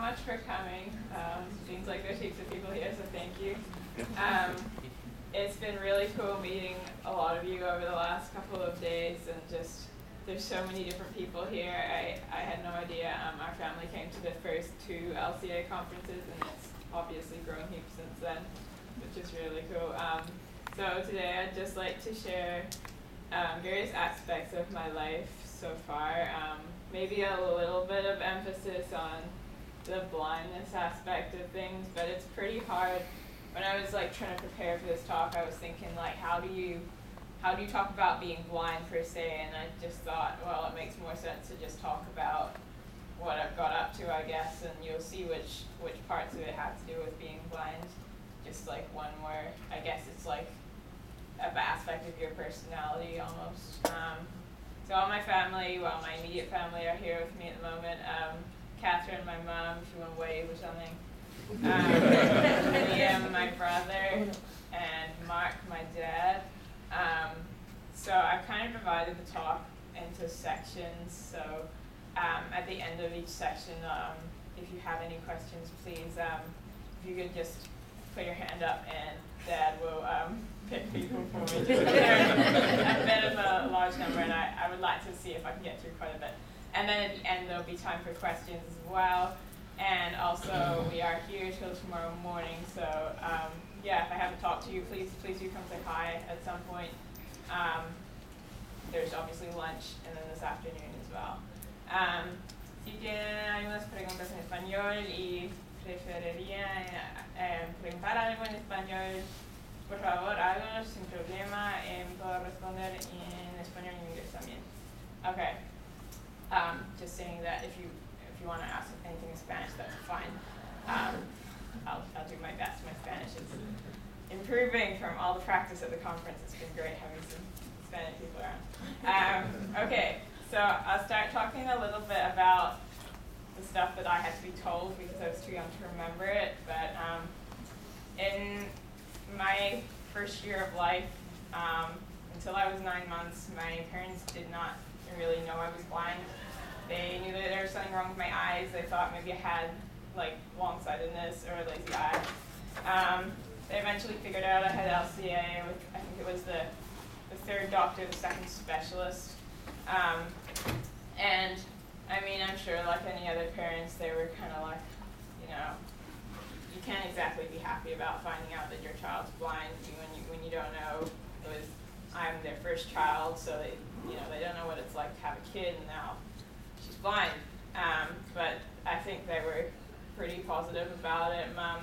much for coming. Seems like there's heaps of people here, so thank you. It's been really cool meeting a lot of you over the last couple of days, and just there's so many different people here. I had no idea. Our family came to the first 2 LCA conferences, and it's obviously grown heaps since then, which is really cool. So today I'd just like to share various aspects of my life so far. Maybe a little bit of emphasis on the blindness aspect of things, but it's pretty hard. When I was like trying to prepare for this talk, I was thinking like, how do you talk about being blind per se? And I just thought, well, it makes more sense to just talk about what I've got up to, I guess, and you'll see which parts of it have to do with being blind. Just like one more, I guess it's like an aspect of your personality almost. So all my family, well, my immediate family are here with me at the moment. Catherine, my mom, if you want to wave or something. Liam, my brother, and Mark, my dad. So I've kind of divided the talk into sections. So at the end of each section, if you have any questions, please, if you could just put your hand up and Dad will pick people for me. Just there's a bit of a large number, and I would like to see if I can get through quite a bit. And then at the end, there'll be time for questions as well. And also, we are here till tomorrow morning. So yeah, if I haven't talked to you, please do come say hi at some point. There's obviously lunch, and then this afternoon as well. Si tienen algunas preguntas en español y preferirían preguntar algo en español, por favor, háganlo sin problema. Puedo responder en español y en inglés también. Okay. Just saying that if you want to ask anything in Spanish, that's fine. I'll do my best. My Spanish is improving from all the practice at the conference. It's been great having some Spanish people around. Okay, so I'll start talking a little bit about the stuff that I had to be told because I was too young to remember it. But in my first year of life, until I was 9 months, my parents did not really know I was blind. They knew that there was something wrong with my eyes. They thought maybe I had like long-sightedness or a lazy eye. They eventually figured out I had LCA with, I think it was the 3rd doctor, the 2nd specialist. And I mean, I'm sure like any other parents, they were kind of like, you know, you can't exactly be happy about finding out that your child's blind when you don't know. I'm their first child, so they don't know what it's like to have a kid, and now she's blind. But I think they were pretty positive about it. Mom,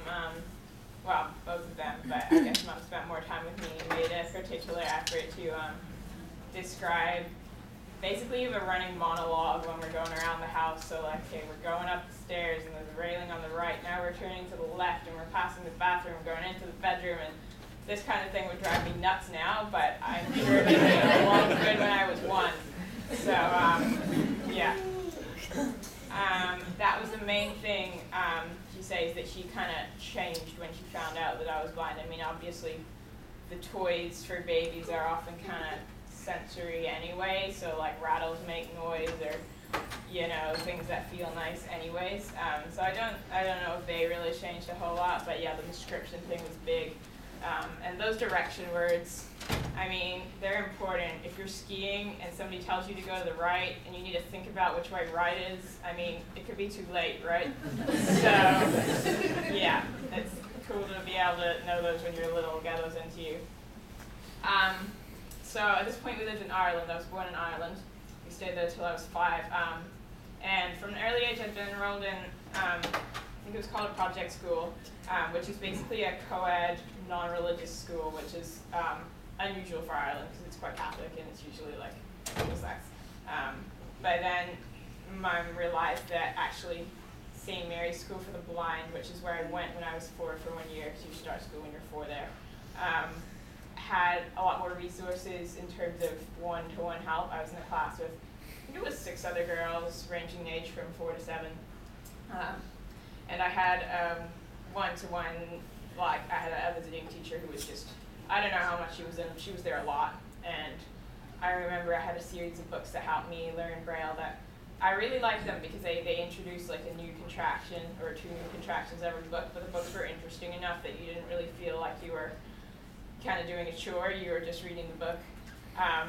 well, both of them, but I guess Mom spent more time with me and made a particular effort to describe. Basically, you have a running monologue when we're going around the house. So like, okay, we're going up the stairs and there's a railing on the right. Now we're turning to the left and we're passing the bathroom, going into the bedroom, and this kind of thing would drive me nuts now, but I'm sure it did a lot of good when I was 1. So yeah. That was the main thing she says that she kind of changed when she found out that I was blind. I mean, obviously, the toys for babies are often kind of sensory anyway, so like rattles make noise, or things that feel nice anyways. So I don't know if they really changed a whole lot, but yeah, the description thing was big. And those direction words, I mean, they're important. If you're skiing and somebody tells you to go to the right and you need to think about which way right is, I mean, it could be too late, right? So, yeah, it's cool to be able to know those when you're little, get those into you. So at this point we lived in Ireland. I was born in Ireland. We stayed there till I was 5. And from an early age I'd been enrolled in, I think it was called a project school, which is basically a co-ed, non-religious school, which is unusual for Ireland because it's quite Catholic and it's usually like sex. But then Mom realized that actually St. Mary's School for the Blind, which is where I went when I was 4 for 1 year, because you start school when you're 4 there, had a lot more resources in terms of one-to-one help. I was in a class with, I think it was 6 other girls ranging in age from 4 to 7. And I had one-to-one, like I had a visiting teacher who was just, I don't know how much she was in, she was there a lot. And I remember I had a series of books that helped me learn Braille that I really liked them because they introduced like a new contraction or 2 new contractions every book, but the books were interesting enough that you didn't really feel like you were kind of doing a chore, you were just reading the book. I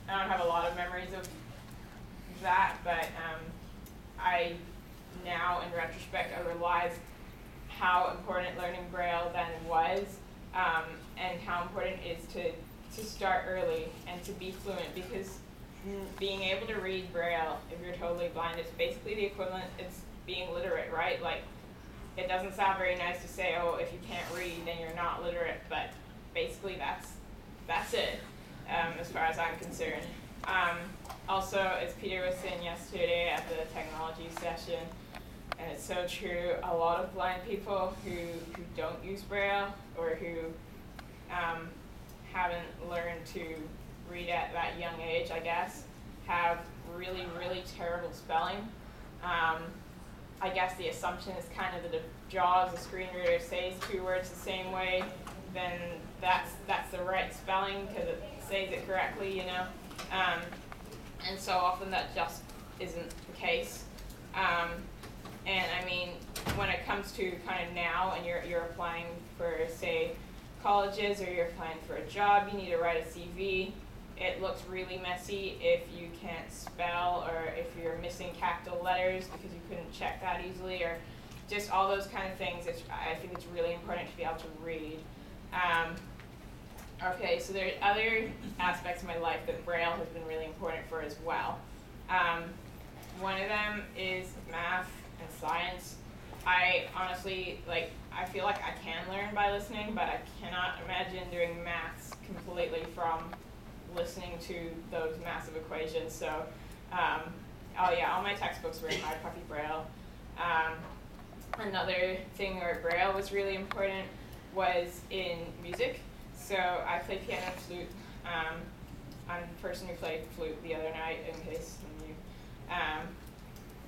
don't have a lot of memories of that, but I now, in retrospect, I realize how important learning Braille then was, and how important it is to start early and to be fluent, because being able to read Braille, if you're totally blind, it's basically the equivalent, it's being literate, right? Like, it doesn't sound very nice to say, oh, if you can't read, then you're not literate, but basically that's it, as far as I'm concerned. Also, as Peter was saying yesterday at the technology session, and it's so true, a lot of blind people who don't use Braille or who haven't learned to read at that young age, I guess, have really, really terrible spelling. I guess the assumption is kind of that if JAWS, the screen reader, says 2 words the same way, then that's the right spelling because it says it correctly, you know. And so often that just isn't the case. And I mean, when it comes to kind of now, and you're applying for, say, colleges, or you're applying for a job, you need to write a CV. It looks really messy if you can't spell, or if you're missing capital letters because you couldn't check that easily, or just all those kind of things. I think it's really important to be able to read. Okay, so there are other aspects of my life that Braille has been really important for as well. One of them is math and science. I honestly, I feel like I can learn by listening, but I cannot imagine doing maths completely from listening to those massive equations. So, oh yeah, all my textbooks were in hard copy Braille. Another thing where Braille was really important was in music. So I play piano and flute. I'm the person who played flute the other night, in case you knew.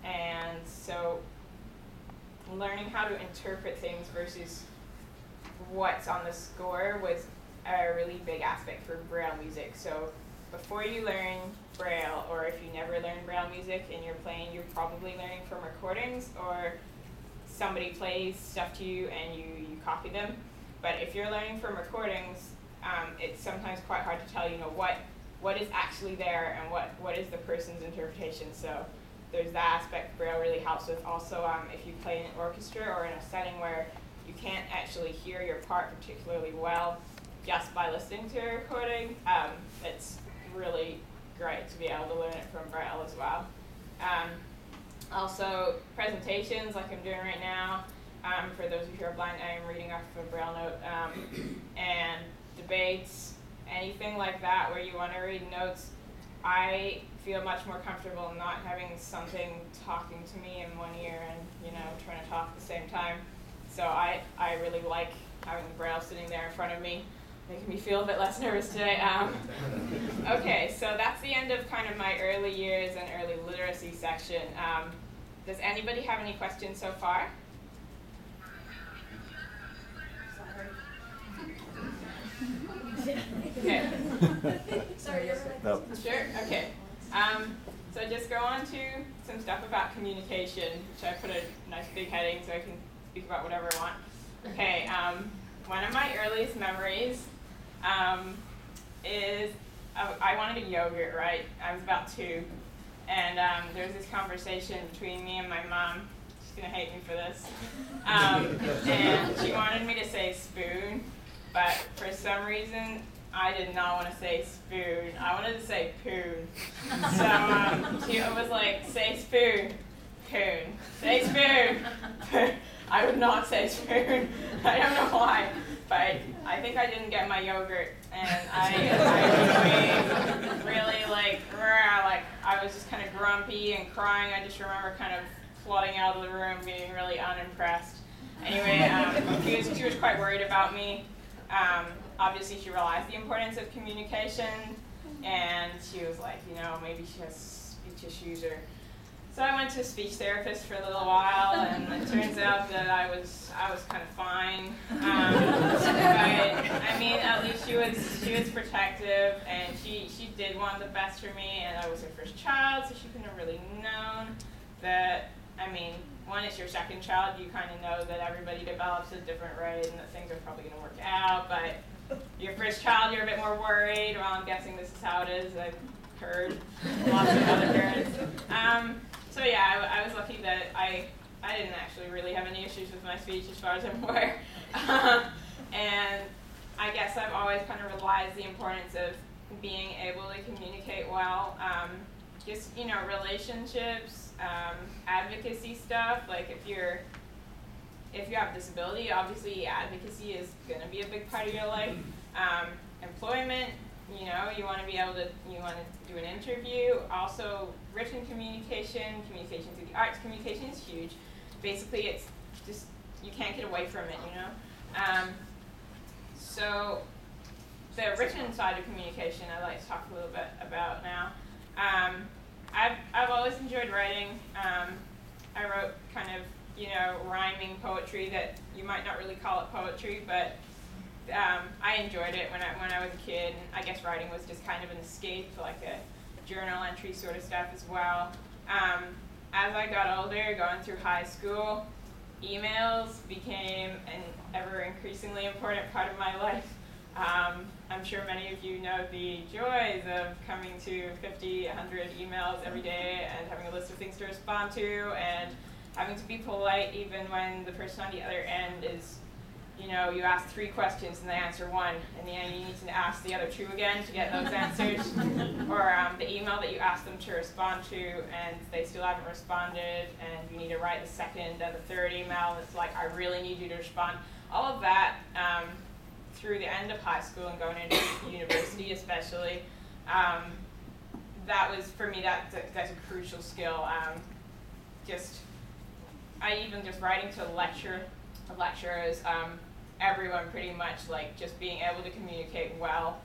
And so learning how to interpret things versus what's on the score was a really big aspect for Braille music. So before you learn Braille, or if you never learn Braille music and you're playing, you're probably learning from recordings, or somebody plays stuff to you and you copy them. But if you're learning from recordings, it's sometimes quite hard to tell, what is actually there and what is the person's interpretation. So there's that aspect Braille really helps with. Also, if you play in an orchestra or in a setting where you can't actually hear your part particularly well just by listening to a recording, it's really great to be able to learn it from Braille as well. Also, presentations like I'm doing right now. For those of you who are blind, I am reading off of a Braille note. And debates, anything like that where you want to read notes, I feel much more comfortable not having something talking to me in one ear and trying to talk at the same time. So I really like having the Braille sitting there in front of me, making me feel a bit less nervous today. Okay, so that's the end of kind of my early years and early literacy section. Does anybody have any questions so far? Okay. Sorry, No. Sure? Okay. So just go on to some stuff about communication, which I put a nice big heading so I can speak about whatever I want. Okay, one of my earliest memories is I wanted a yogurt, right? I was about 2. And there was this conversation between me and my mom. She's going to hate me for this. And she wanted me to say spoon, but for some reason, I did not want to say spoon. I wanted to say poon. So she was like, say spoon, poon. Say spoon, poon. I would not say spoon. I don't know why, but I think I didn't get my yogurt, and I really like I was just kind of grumpy and crying. I just remember kind of flooding out of the room, being really unimpressed. Anyway, she was quite worried about me. Obviously, she realized the importance of communication, and she was like, maybe she has speech issues or So I went to a speech therapist for a little while, and it turns out that I was kind of fine. But I mean, at least she was protective, and she did want the best for me, and I was her first child, so she couldn't have really known that. I mean, when it's your second child, you kind of know that everybody develops at a different rate, and that things are probably going to work out. But your first child, you're a bit more worried. Well, I'm guessing this is how it is. I've heard lots of other parents. So yeah, I was lucky that I didn't actually really have any issues with my speech as far as I'm aware. And I guess I've always kind of realized the importance of being able to communicate well. Just, you know, relationships, advocacy stuff. Like if you have disability, obviously advocacy is going to be a big part of your life. Employment, you know, you want to do an interview. Also, written communication, communication through the arts, communication is huge. Basically, it's just, you can't get away from it, you know. So the written side of communication I'd like to talk a little bit about now. I've always enjoyed writing. I wrote kind of, you know, rhyming poetry that you might not really call it poetry, but I enjoyed it when I was a kid, and I guess writing was just kind of an escape, like a journal entry sort of stuff as well. As I got older, going through high school, emails became an ever increasingly important part of my life. I'm sure many of you know the joys of coming to 50, 100 emails every day and having a list of things to respond to and having to be polite even when the person on the other end is, you know, you ask 3 questions and they answer 1, and then you need to ask the other 2 again to get those answers. Or the email that you asked them to respond to and they still haven't responded, and you need to write the second and the third email. It's like, I really need you to respond. All of that, through the end of high school and going into university especially, that was, for me, that's a crucial skill. Even just writing to lecturers, everyone pretty much, like, just being able to communicate well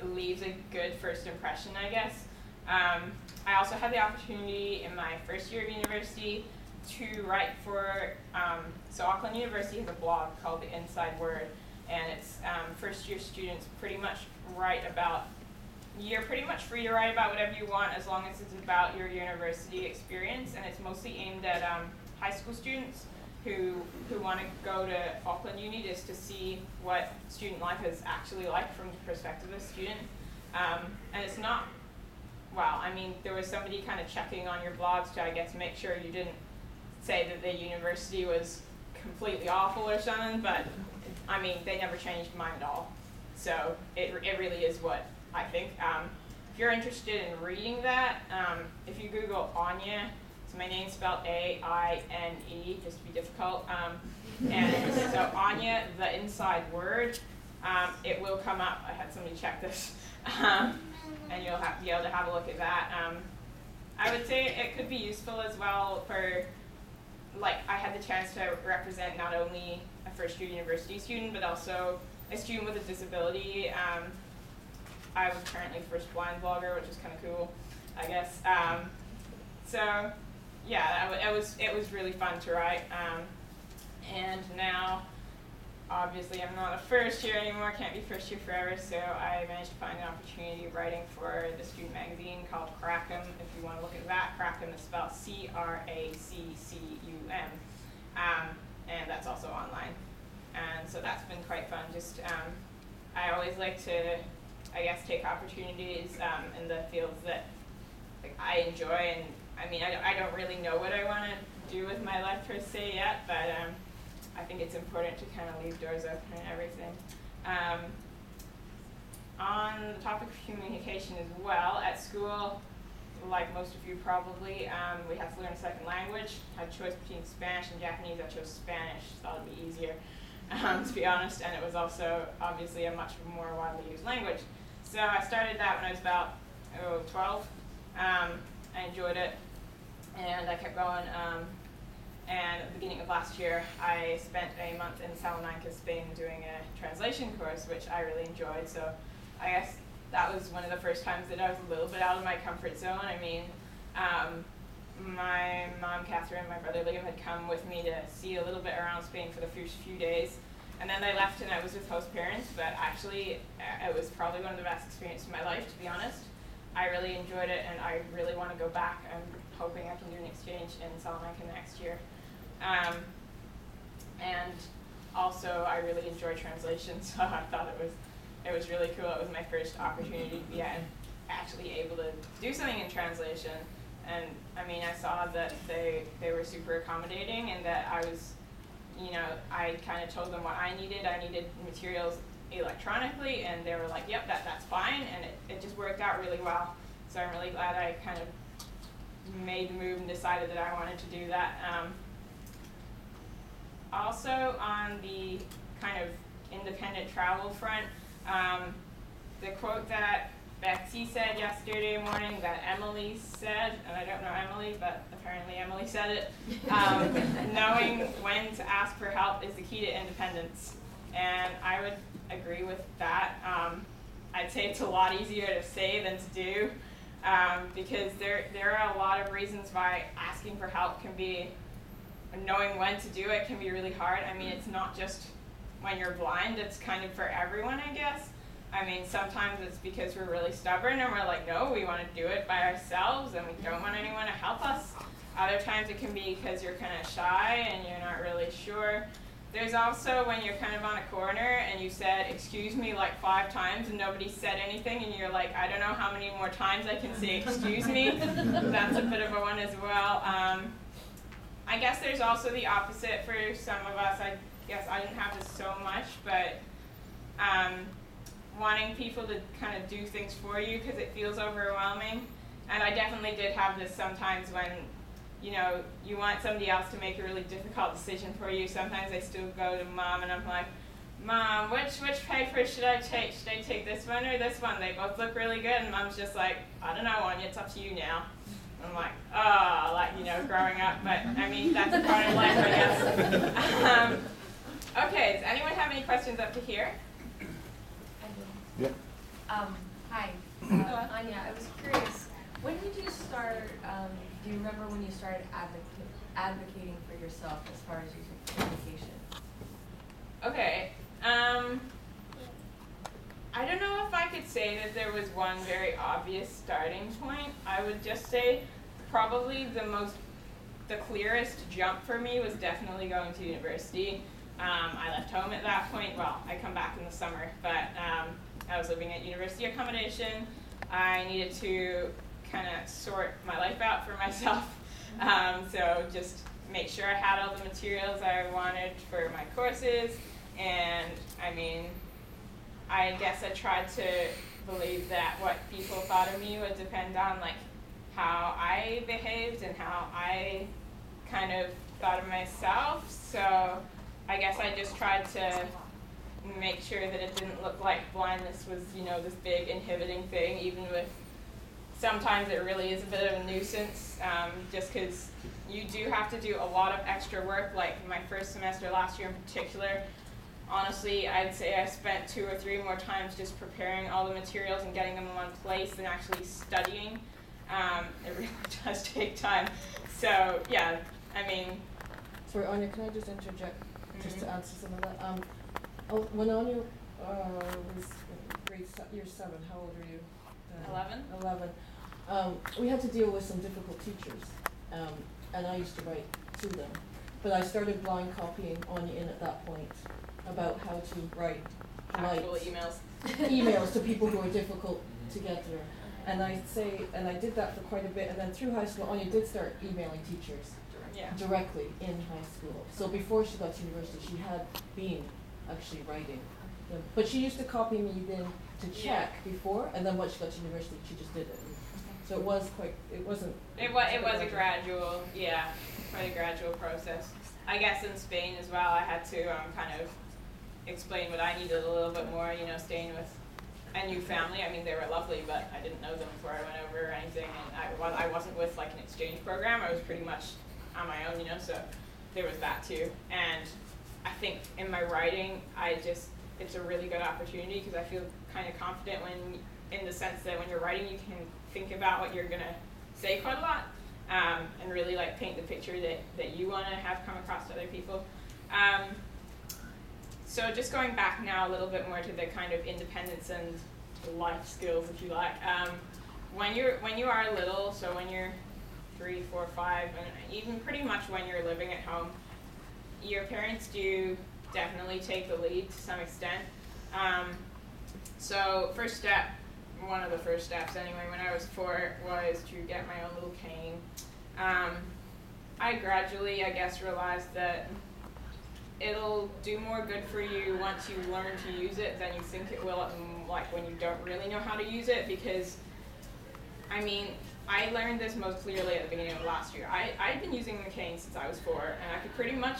leaves a good first impression, I guess. I also had the opportunity in my first year of university to write for, so Auckland University has a blog called The Inside Word, and it's first year students pretty much you're pretty much free to write about whatever you want as long as it's about your university experience, and it's mostly aimed at high school students who want to go to Auckland Uni just to see what student life is actually like from the perspective of a student. And it's not, well, I mean, there was somebody kind of checking on your blogs to, I guess, make sure you didn't say that the university was completely awful or something, but I mean, they never changed mine at all. So it really is what I think. If you're interested in reading that, if you Google Aine, so my name's spelled A-I-N-E, just to be difficult. And so Aine, the inside word, it will come up. I had somebody check this. And you'll be able to have a look at that. I would say it could be useful as well for, like, I had the chance to represent not only a first year university student, but also a student with a disability. I was currently the first blind blogger, which is kind of cool, I guess. So yeah, it was really fun to write. And now, obviously, I'm not a first year anymore, can't be first year forever, so I managed to find an opportunity of writing for the student magazine called Crackum. If you want to look at that, Crackum is spelled C-R-A-C-C-U-M. And that's also online. And so that's been quite fun. Just, I always like to, I guess, take opportunities in the fields that, like, I enjoy. And I mean, I don't really know what I want to do with my life per se yet, but I think it's important to kind of leave doors open and everything. On the topic of communication as well, at school, like most of you probably, we had to learn a second language. I had a choice between Spanish and Japanese. I chose Spanish, thought it'd be easier, to be honest, and it was also obviously a much more widely used language. So I started that when I was about 12. I enjoyed it, and I kept going. And at the beginning of last year, I spent a month in Salamanca, Spain, doing a translation course, which I really enjoyed. So I guess that was one of the first times that I was a little bit out of my comfort zone. I mean, my mom, Catherine, my brother Liam had come with me to see a little bit around Spain for the first few days. And then they left and I was with host parents, but actually it was probably one of the best experiences of my life, to be honest. I really enjoyed it and I really want to go back. I'm hoping I can do an exchange in Salamanca next year. And also I really enjoy translation, so I thought it was really cool. It was my first opportunity to be actually able to do something in translation. And I mean, I saw that they were super accommodating and that I was, you know, I kind of told them what I needed. I needed materials electronically, and they were like, yep, that's fine, and it just worked out really well. So I'm really glad I kind of made the move and decided that I wanted to do that. Also on the kind of independent travel front, the quote that Betsy said yesterday morning that Emily said, and I don't know Emily, but apparently Emily said it, knowing when to ask for help is the key to independence. And I would agree with that. I'd say it's a lot easier to say than to do, because there are a lot of reasons why asking for help can be, knowing when to do it can be really hard. I mean, it's not just when you're blind, it's kind of for everyone, I guess. I mean, sometimes it's because we're really stubborn and we're like, no, we want to do it by ourselves and we don't want anyone to help us. Other times it can be because you're kind of shy and you're not really sure. There's also when you're kind of on a corner and you said, excuse me, like 5 times and nobody said anything and you're like, I don't know how many more times I can say excuse me. That's a bit of a one as well. I guess there's also the opposite for some of us. I guess I didn't have this so much, but wanting people to kind of do things for you because it feels overwhelming. And I definitely did have this sometimes when, you know, you want somebody else to make a really difficult decision for you. Sometimes I still go to Mom and I'm like, Mom, which paper should I take? Should I take this one or this one? They both look really good. And Mom's just like, I don't know, Anya, it's up to you now. I'm like, oh, like, you know, growing up. But I mean, that's a part of life, I guess. Okay, does anyone have any questions up to here? Yeah. Hi, Anya, I was curious, when did you start, do you remember when you started advocating for yourself as far as using communication? Okay, I don't know if I could say that there was one very obvious starting point. I would just say probably the clearest jump for me was definitely going to university. I left home at that point. Well, I come back in the summer, but I was living at university accommodation. I needed to kind of sort my life out for myself. So just make sure I had all the materials I wanted for my courses. And I mean, I guess I tried to believe that what people thought of me would depend on like how I behaved and how I kind of thought of myself. So I guess I just tried to make sure that it didn't look like blindness was, you know, this big inhibiting thing, even with sometimes it really is a bit of a nuisance, just because you do have to do a lot of extra work. Like my first semester last year in particular, honestly, I'd say I spent 2 or 3 more times just preparing all the materials and getting them in one place than actually studying. It really does take time. So yeah, I mean. Sorry, Anya, can I just interject just to answer some of that? When Anya was year 7, how old are you? 11. 11. We had to deal with some difficult teachers, and I used to write to them. But I started blind copying Anya in at that point about how to write Actual emails to people who are difficult to get through. And I did that for quite a bit, and then through high school, Anya did start emailing teachers directly in high school. So before she got to university, she had been actually writing them. But she used to copy me then to check before, and then once she got to university, she just did it. So it was it was a gradual, quite a gradual process. I guess in Spain as well, I had to kind of explain what I needed a little bit more, you know, staying with a new family. I mean, they were lovely, but I didn't know them before I went over or anything, and I wasn't with like an exchange program. I was pretty much on my own, you know, so there was that too. And I think in my writing, it's a really good opportunity because I feel kind of confident in the sense that when you're writing, you can think about what you're gonna say quite a lot. and really like paint the picture that you want to have come across to other people. So just going back now a little bit more to the kind of independence and life skills, if you like. When you are little, so when you're 3, 4, 5, and even pretty much when you're living at home, your parents do definitely take the lead to some extent. So first step, one of the first steps anyway, when I was 4, was to get my own little cane. I gradually, I guess, realized that it'll do more good for you once you learn to use it than you think it will, like when you don't really know how to use it, because, I mean, I learned this most clearly at the beginning of last year. I'd been using the cane since I was 4, and I could pretty much,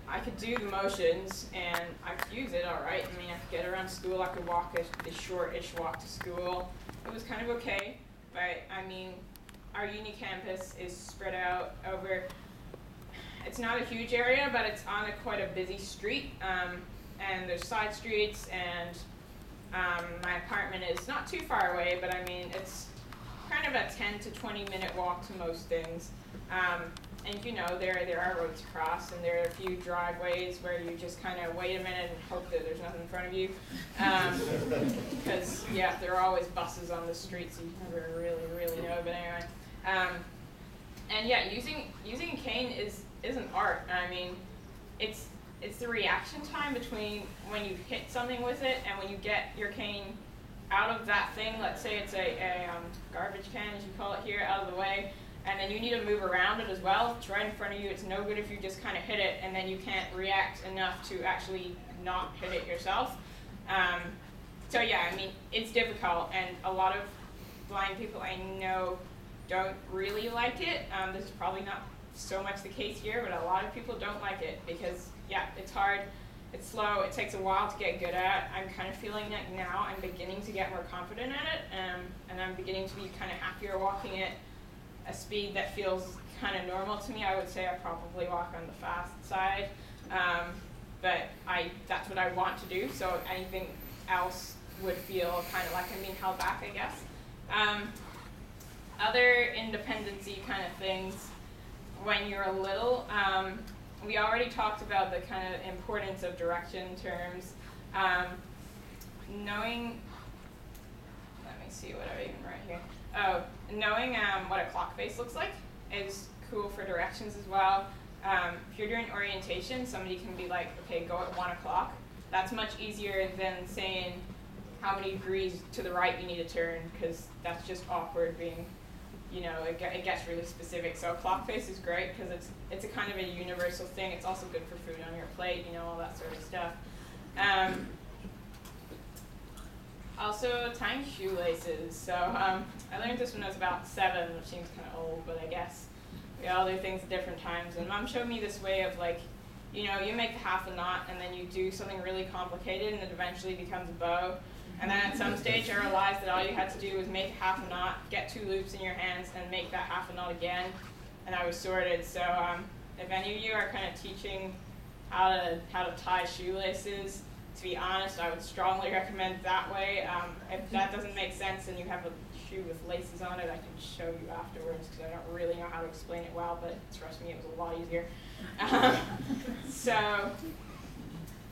I could do the motions, and I could use it all right. I mean, I could get around school, I could walk a short-ish walk to school. It was kind of okay, but, I mean, our uni campus is spread out over, it's not a huge area, but it's on quite a busy street, and there's side streets, and my apartment is not too far away, but I mean, it's kind of a 10 to 20 minute walk to most things. And you know, there are roads to cross, and there are a few driveways where you just kind of wait a minute and hope that there's nothing in front of you. Because, yeah, there are always buses on the street, so you never really know, but anyway. And yeah, using a cane is an art. I mean, it's the reaction time between when you hit something with it and when you get your cane out of that thing. Let's say it's a garbage can, as you call it here, out of the way, and then you need to move around it as well. It's right in front of you. It's no good if you just kind of hit it and then you can't react enough to actually not hit it yourself. So yeah, I mean, it's difficult, and a lot of blind people I know don't really like it. This is probably not so much the case here, but a lot of people don't like it because, yeah, it's hard, it's slow, it takes a while to get good at. I'm kind of feeling that now. I'm beginning to get more confident at it, and I'm beginning to be kind of happier walking at a speed that feels kind of normal to me. I would say I probably walk on the fast side, but that's what I want to do, so anything else would feel kind of like I'm being held back, I guess. Other independency kind of things when you're little, we already talked about the kind of importance of direction terms. Knowing, let me see what I even write here. Oh, knowing what a clock face looks like is cool for directions as well. If you're doing orientation, somebody can be like, okay, go at 1 o'clock. That's much easier than saying how many degrees to the right you need to turn, because that's just awkward being, you know, it gets really specific. So a clock face is great because it's a kind of a universal thing. It's also good for food on your plate, you know, all that sort of stuff. Also, tying shoelaces. So I learned this when I was about 7, which seems kind of old, but I guess we all do things at different times. And Mom showed me this way of, like, you know, you make half a knot and then you do something really complicated and it eventually becomes a bow. And then at some stage I realized that all you had to do was make half a knot, get 2 loops in your hands, and make that half a knot again, and I was sorted. So if any of you are kind of teaching how to tie shoelaces, to be honest, I would strongly recommend that way. If that doesn't make sense and you have a shoe with laces on it, I can show you afterwards because I don't really know how to explain it well, but trust me, it was a lot easier. So,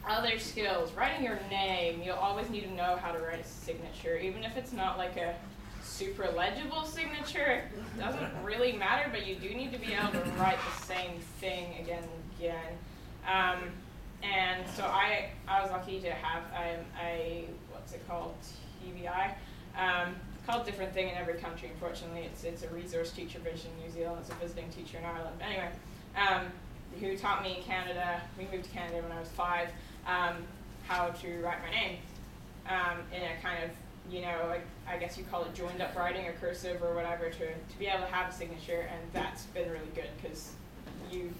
other skills, writing your name. You'll always need to know how to write a signature, even if it's not like a super legible signature. It doesn't really matter, but you do need to be able to write the same thing again and again. And so I was lucky to have a what's it called, TBI. It's called a different thing in every country, unfortunately. It's a resource teacher based in New Zealand. It's a visiting teacher in Ireland. Anyway, who taught me in Canada. We moved to Canada when I was 5. How to write my name in a kind of, you know, like, I guess you call it joined up writing or cursive or whatever, to be able to have a signature, and that's been really good because you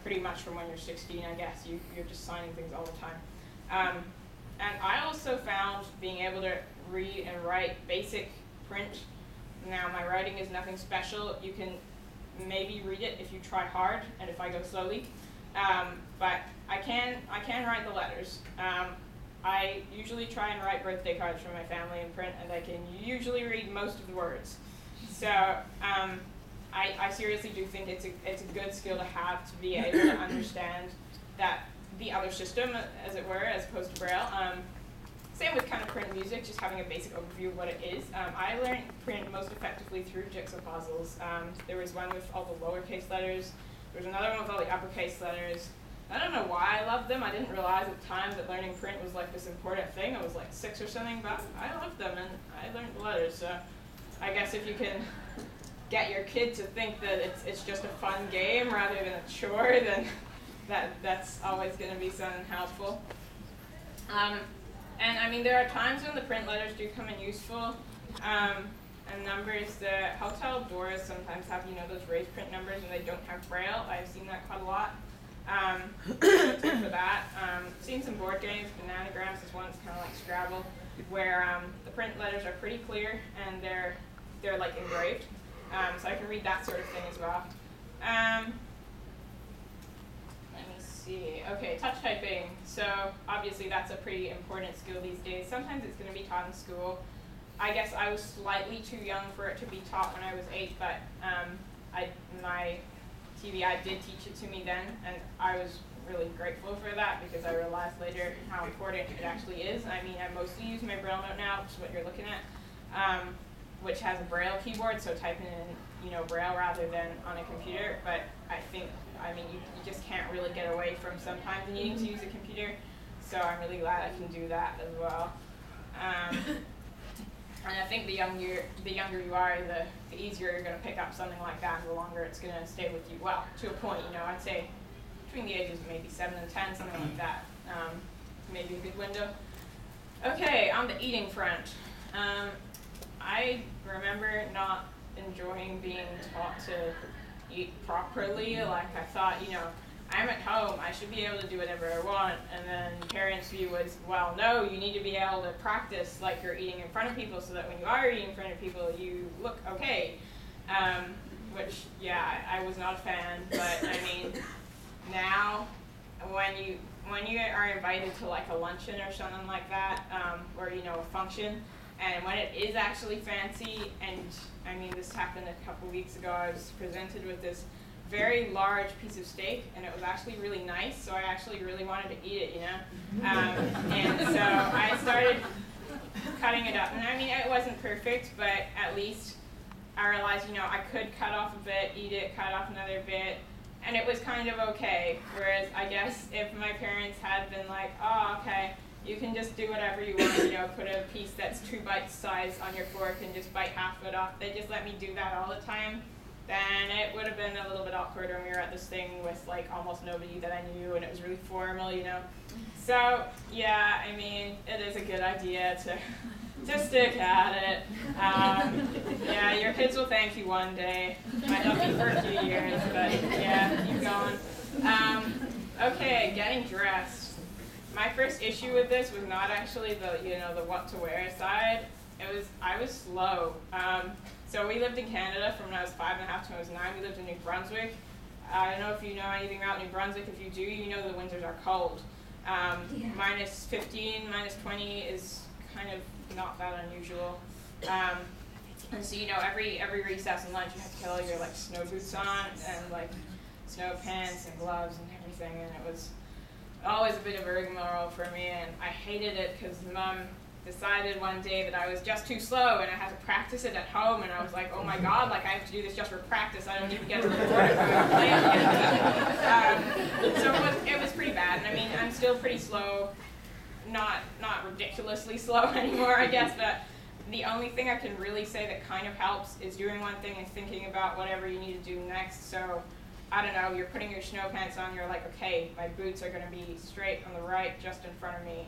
pretty much from when you're 16, I guess, you're just signing things all the time. And I also found being able to read and write basic print. Now my writing is nothing special. You can maybe read it if you try hard and if I go slowly. But I can write the letters. I usually try and write birthday cards for my family in print, and I can usually read most of the words. So I seriously do think it's a good skill to have, to be able to understand that the other system, as it were, as opposed to Braille. Same with kind of print music, just having a basic overview of what it is. I learned print most effectively through jigsaw puzzles. There was one with all the lowercase letters. There was another one with all the uppercase letters. I don't know why I loved them. I didn't realize at the time that learning print was like this important thing. I was like 6 or something, but I loved them and I learned the letters. So I guess if you can get your kid to think that it's just a fun game rather than a chore, then that's always going to be something helpful. And I mean, there are times when the print letters do come in useful. And numbers, the hotel doors sometimes have, you know, those raised print numbers and they don't have Braille. I've seen that quite a lot. For that. Seen some board games, Bananagrams is one that's kind of like Scrabble, where the print letters are pretty clear and they're like engraved. So I can read that sort of thing as well. Let me see. Okay, touch typing. So obviously that's a pretty important skill these days. Sometimes it's going to be taught in school. I guess I was slightly too young for it to be taught when I was 8, but my TBI did teach it to me then, and I was really grateful for that because I realized later how important it actually is. I mean, I mostly use my Braille note now, which is what you're looking at, which has a Braille keyboard, so typing in, you know, Braille rather than on a computer. But I mean, you just can't really get away from sometimes needing to use a computer, so I'm really glad I can do that as well. And I think the younger you are, the easier you're going to pick up something like that, and the longer it's going to stay with you. Well, to a point, you know, I'd say between the ages of maybe 7 and 10, something like that. Maybe a good window. Okay, on the eating front. I remember not enjoying being taught to eat properly. Like, I thought, you know, I'm at home, I should be able to do whatever I want. And then parents' view was, well, no, you need to be able to practice like you're eating in front of people so that when you are eating in front of people, you look okay. Which, yeah, I was not a fan, but I mean, now when you are invited to like a luncheon or something like that, or, you know, a function, and when it is actually fancy, and I mean, this happened a couple weeks ago, I was presented with this very large piece of steak, and it was actually really nice, so I actually really wanted to eat it, you know? And so I started cutting it up, and I mean, it wasn't perfect, but at least I realized, you know, I could cut off a bit, eat it, cut off another bit, and it was kind of okay. Whereas I guess if my parents had been like, oh, okay, you can just do whatever you want, you know, put a piece that's 2 bites size on your fork and just bite half of it off, they just let me do that all the time, then it would have been a little bit awkward when we were at this thing with like almost nobody that I knew, and it was really formal, you know. So yeah, I mean, it is a good idea to stick at it. Yeah, your kids will thank you one day. Might not be for a few years, but yeah, keep going. Okay, getting dressed. My first issue with this was not actually the, you know, the what to wear side. I was slow. So we lived in Canada from when I was 5 and a half to when I was 9. We lived in New Brunswick. I don't know if you know anything about New Brunswick. If you do, you know the winters are cold. Minus 15, minus 20 is kind of not that unusual. And so, you know, every recess and lunch you have to get all your like snow boots on and like snow pants and gloves and everything, and it was always a bit of a rigmarole for me, and I hated it because Mom decided one day that I was just too slow and I had to practice it at home, and I was like, oh my god, like I have to do this just for practice, I don't even get to record it when I'm playing it. So it was pretty bad, and I mean, I'm still pretty slow, not ridiculously slow anymore, I guess, but the only thing I can really say that kind of helps is doing one thing and thinking about whatever you need to do next. So I don't know, you're putting your snow pants on, you're like, okay, my boots are going to be straight on the right, just in front of me.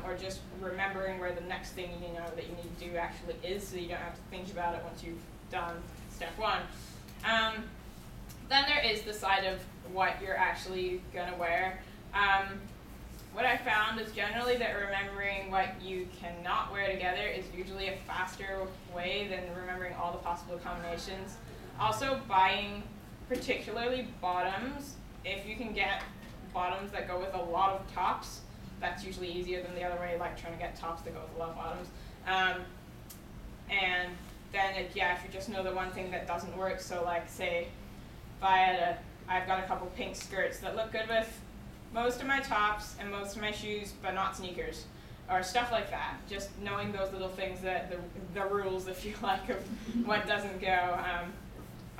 Or just remembering where the next thing you know that you need to do actually is, so you don't have to think about it once you've done step 1. Then there is the side of what you're actually going to wear. What I found is generally that remembering what you cannot wear together is usually a faster way than remembering all the possible combinations. Also, buying particularly bottoms, if you can get bottoms that go with a lot of tops, that's usually easier than the other way, like trying to get tops that go with a lot of bottoms. And then if you just know the one thing that doesn't work. So like say, if I've got a couple pink skirts that look good with most of my tops and most of my shoes, but not sneakers, or stuff like that. Just knowing those little things, that the rules, if you like, of what doesn't go.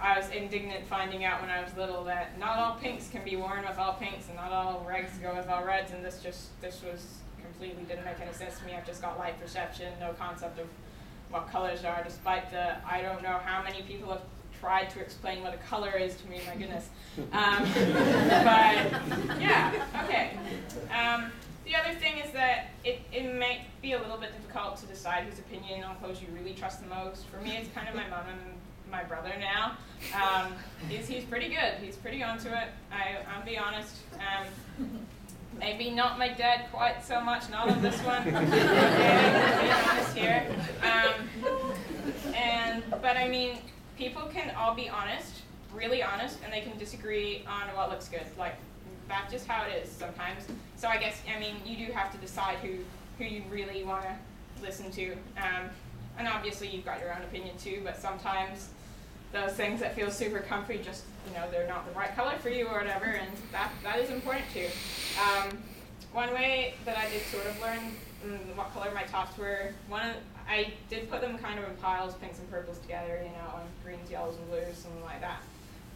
I was indignant finding out when I was little that not all pinks can be worn with all pinks, and not all reds go with all reds, and this was completely didn't make any sense to me. I've just got light perception, no concept of what colors are, despite I don't know how many people have tried to explain what a color is to me, my goodness. But yeah, okay. The other thing is that it might be a little bit difficult to decide whose opinion on clothes you really trust the most. For me, it's kind of my mom and my brother now. He's pretty good. He's pretty onto it. I'll be honest. Maybe not my dad quite so much, not on this one. Being honest here. But I mean, people can all be honest, really honest, and they can disagree on what looks good. Like, that's just how it is sometimes. So I guess, I mean, you do have to decide who you really want to listen to. And obviously you've got your own opinion too, but sometimes those things that feel super comfy just, they're not the right color for you or whatever, and that is important too. One way that I did sort of learn what color my tops were, I did put them kind of in piles, pinks and purples together, and greens, yellows, and blues, something like that.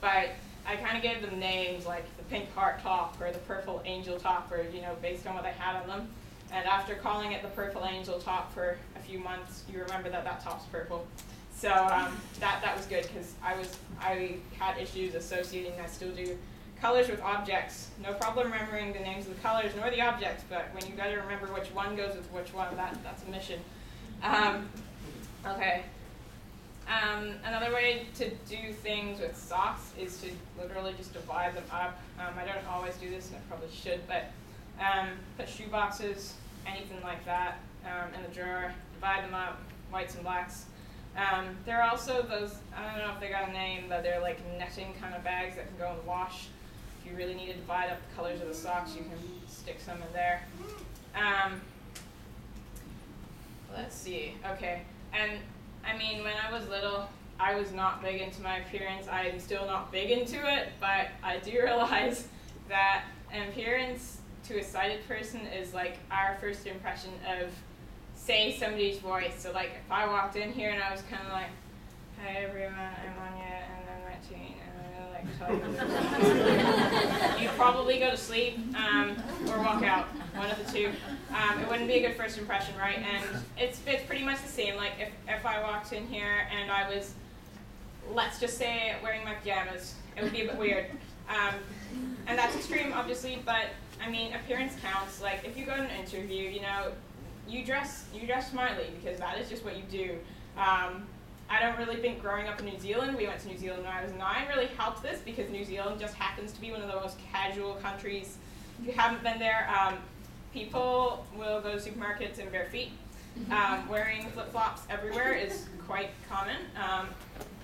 But I kind of gave them names like the pink heart top or the purple angel top, or based on what I had on them. And after calling it the purple angel top for a few months, you remember that top's purple. So that was good, because I had issues associating, I still do, colors with objects. No problem remembering the names of the colors nor the objects, but when you got to remember which one goes with which one, that's a mission. Okay. Another way to do things with socks is to literally just divide them up. I don't always do this, and I probably should, but put shoe boxes, anything like that, in the drawer, divide them up, whites and blacks. There are also those, I don't know if they got a name, but they're like netting kind of bags that can go in the wash. If you really need to divide up the colors of the socks, you can stick some in there. Let's see, okay. And I mean, when I was little, I was not big into my appearance. I'm still not big into it, but I do realize that an appearance to a sighted person is like our first impression of, say, somebody's voice. So like if I walked in here and I was kind of like, "Hi everyone, I'm Aine, and I'm 19, and I really like to talk." You'd probably go to sleep or walk out, one of the two. It wouldn't be a good first impression, right? And it's pretty much the same. Like if I walked in here and I was, let's just say, wearing my pajamas, it would be a bit weird. And that's extreme, obviously, but I mean, appearance counts. Like if you go to an interview, you dress smartly, because that is just what you do. I don't really think growing up in New Zealand, we went to New Zealand when I was 9, really helped this, because New Zealand just happens to be one of the most casual countries. If you haven't been there, people will go to supermarkets in bare feet. Wearing flip-flops everywhere is quite common.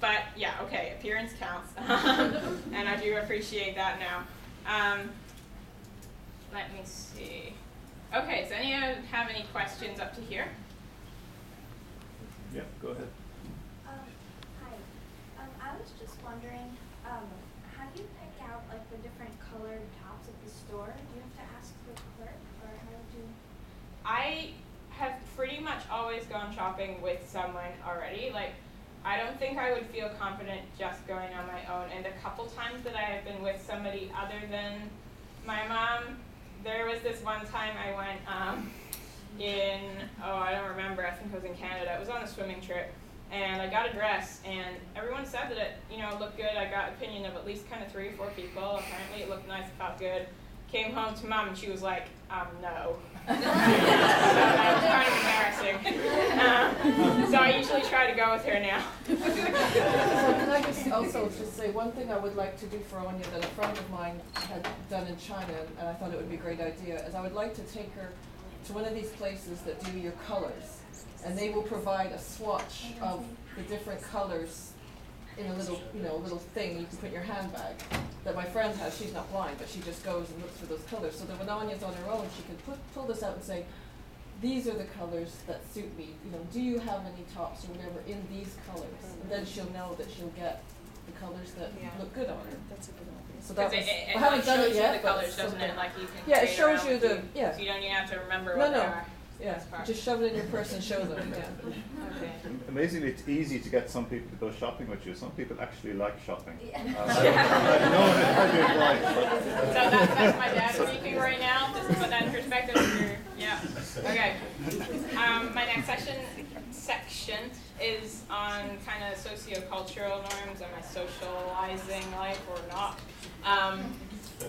But yeah, okay, appearance counts. And I do appreciate that now. Let me see. Okay, does anyone have any questions up to here? Yeah, go ahead. Hi. I was just wondering, how do you pick out like the different colored tops at the store? Do you have to ask the clerk, or how do you? I have pretty much always gone shopping with someone already. Like, I don't think I would feel confident just going on my own. And the couple times that I have been with somebody other than my mom, there was this one time I went I don't remember, I think I was in Canada. It was on a swimming trip, and I got a dress, and everyone said that it, looked good. I got opinion of at least kind of 3 or 4 people. Apparently it looked nice, it felt good. Came home to mom, and she was like, no. So that was kind of embarrassing. So I usually try to go with her now. So can I just also just say one thing I would like to do for Aine that a friend of mine had done in China, and I thought it would be a great idea, is I would like to take her to one of these places that do your colors, and they will provide a swatch of the different colors in a little, little thing you can put in your handbag that my friend has. She's not blind, but she just goes and looks for those colors. So that when Aine's on her own, she can pull this out and say, these are the colors that suit me. You know, do you have any tops or whatever in these colors? And then she'll know that she'll get the colors that look good on her. That's a good idea. So that was, it I haven't done it yet, the but colors, doesn't it? Like you can yeah, it play shows around you with the, yeah. So you don't even have to remember No, what they no. are. Yeah, That's part. just shove it in your purse and show them. Yeah. Okay. Amazingly, it's easy to get some people to go shopping with you. Some people actually like shopping. Yeah. I don't know how do why. So that's my dad speaking right now. Just to put that in perspective. Yeah. Okay. My next section is on kind of sociocultural norms. Am I socializing life or not?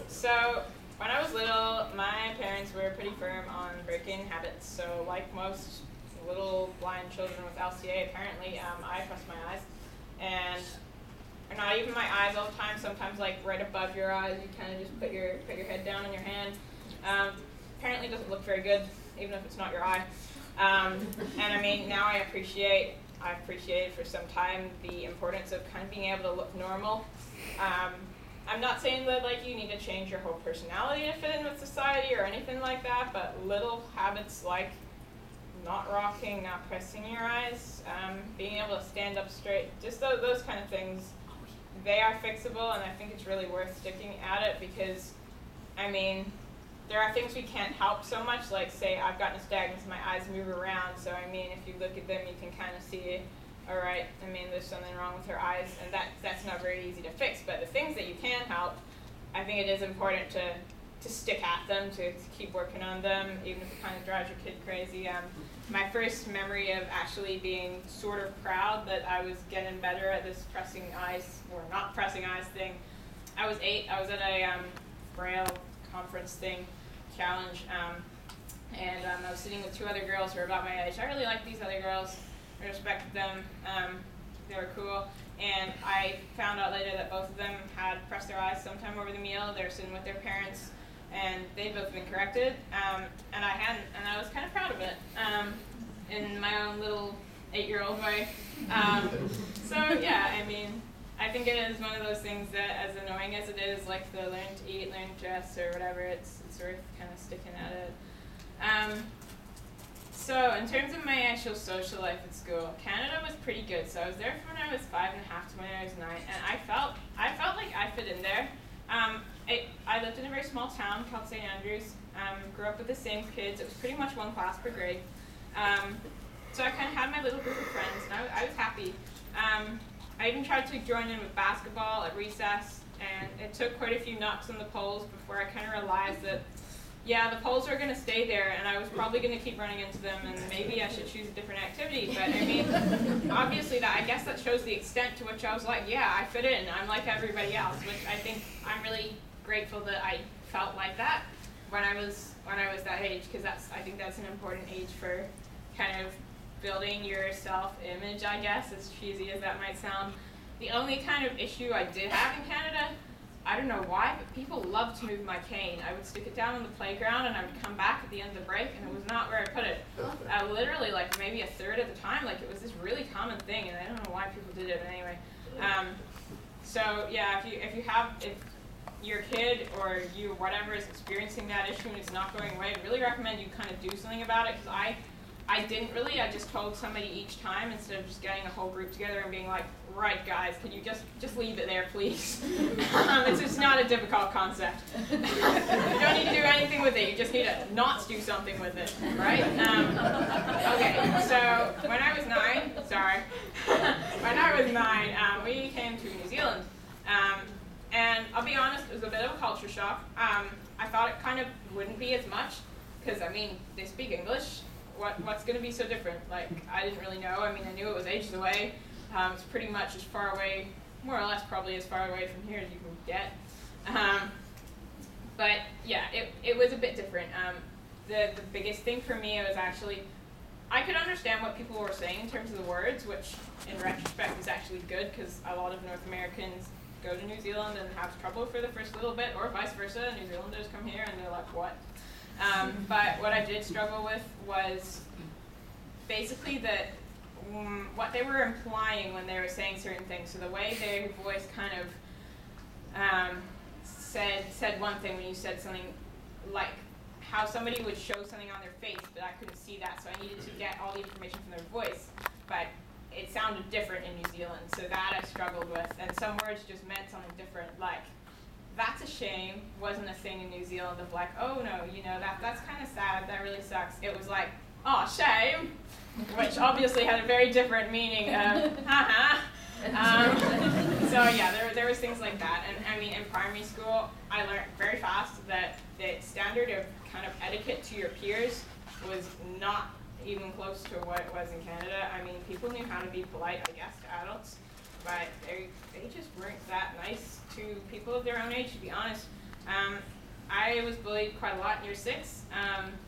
So when I was little, my parents were pretty firm on breaking habits. So like most little blind children with LCA, apparently, I press my eyes. And or not even my eyes all the time, sometimes like right above your eyes, you kind of just put your head down in your hand. Apparently it doesn't look very good, even if it's not your eye. And I mean, now I appreciated for some time the importance of kind of being able to look normal. I'm not saying that like you need to change your whole personality to fit in with society or anything like that, but little habits like not rocking, not pressing your eyes, being able to stand up straight, just those kind of things, they are fixable, and I think it's really worth sticking at it because, I mean, there are things we can't help so much, like say I've got nystagmus, my eyes move around, so I mean if you look at them you can kind of see, alright, I mean there's something wrong with her eyes, and that's not very easy to fix, but the things that you can help, I think it is important to stick at them, to keep working on them, even if it kind of drives your kid crazy. My first memory of actually being sort of proud that I was getting better at this pressing eyes, or not pressing eyes thing, I was 8, I was at a Braille conference thing, challenge, and I was sitting with 2 other girls who were about my age. I really liked these other girls, I respected them, they were cool, and I found out later that both of them had pressed their eyes sometime over the meal. They were sitting with their parents, and they'd both been corrected, and I hadn't, and I was kind of proud of it, in my own little 8-year-old way. So yeah, I mean, I think it is one of those things that, as annoying as it is, like the learn to eat, learn to dress, or whatever, it's worth kind of sticking at it. So in terms of my actual social life at school, Canada was pretty good. So I was there from when I was 5 and a half to when I was 9, and I felt like I fit in there. I lived in a very small town called St. Andrews. Grew up with the same kids. It was pretty much one class per grade. So I kind of had my little group of friends, and I was happy. I even tried to join in with basketball at recess, and it took quite a few knocks on the poles before I kind of realized that, yeah, the poles are going to stay there, and I was probably going to keep running into them, and maybe I should choose a different activity. But I mean, obviously, I guess that shows the extent to which I was like, yeah, I fit in. I'm like everybody else, which I think I'm really grateful that I felt like that when I was that age, because I think that's an important age for kind of building your self-image, I guess, as cheesy as that might sound. The only kind of issue I did have in Canada, I don't know why, but people loved to move my cane. I would stick it down on the playground, and I would come back at the end of the break, and it was not where I put it. Literally, like maybe a third of the time, like it was this really common thing, and I don't know why people did it, but anyway. So yeah, if your kid or you, whatever, is experiencing that issue and it's not going away, I really recommend you kind of do something about it, because I didn't really. I just told somebody each time instead of just getting a whole group together and being like, right guys, can you just leave it there, please? It's just not a difficult concept. You don't need to do anything with it. You just need to not do something with it, right? Okay, so when I was 9, we came to New Zealand. And I'll be honest, it was a bit of a culture shock. I thought it kind of wouldn't be as much, because I mean, they speak English. What's going to be so different? Like, I didn't really know. I mean, I knew it was ages away. It's pretty much as far away, more or less probably as far away from here as you can get. But yeah, it was a bit different. The biggest thing for me was actually, I could understand what people were saying in terms of the words, which in retrospect is actually good, because a lot of North Americans go to New Zealand and have trouble for the first little bit, or vice versa. New Zealanders come here and they're like, what? But what I did struggle with was basically what they were implying when they were saying certain things. So the way their voice kind of said one thing when you said something like, how somebody would show something on their face, but I couldn't see that, so I needed to get all the information from their voice, but it sounded different in New Zealand, so that I struggled with, and some words just meant something different, like, that's a shame wasn't a thing in New Zealand of like, oh no, you know, that's kind of sad, that really sucks. It was like, oh, shame, which obviously had a very different meaning of, haha. So yeah, there was things like that, and I mean, in primary school, I learned very fast that the standard of kind of etiquette to your peers was not even close to what it was in Canada. I mean, people knew how to be polite, I guess, to adults, but they just weren't that nice to people of their own age, to be honest. I was bullied quite a lot in year 6,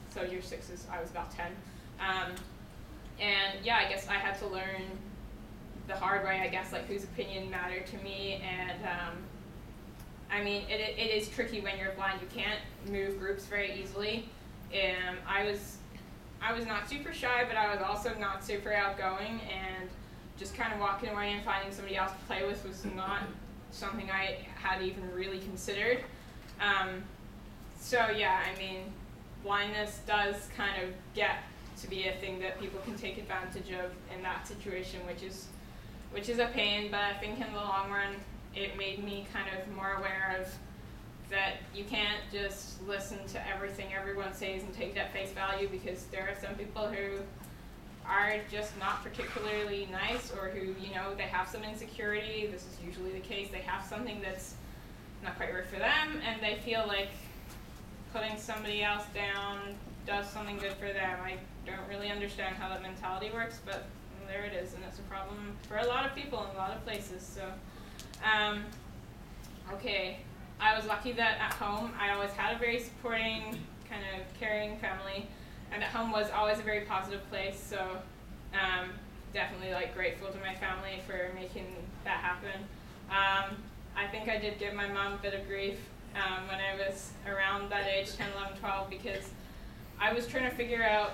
so year 6 is, I was about 10. And yeah, I guess I had to learn the hard way, I guess, like whose opinion mattered to me, and I mean, it is tricky when you're blind. You can't move groups very easily. I was not super shy, but I was also not super outgoing, and just kind of walking away and finding somebody else to play with was not something I had even really considered. So yeah, I mean, blindness does kind of get to be a thing that people can take advantage of in that situation, which is a pain, but I think in the long run, it made me kind of more aware of that you can't just listen to everything everyone says and take it at face value, because there are some people who are just not particularly nice, or who, you know, they have some insecurity. This is usually the case. They have something that's not quite right for them, and they feel like putting somebody else down does something good for them. I don't really understand how that mentality works, but there it is, and it's a problem for a lot of people in a lot of places. So, okay, I was lucky that at home I always had a very supporting, kind of caring family, and at home was always a very positive place. So, definitely like grateful to my family for making that happen. I think I did give my mom a bit of grief when I was around that age, 10, 11, 12, because I was trying to figure out,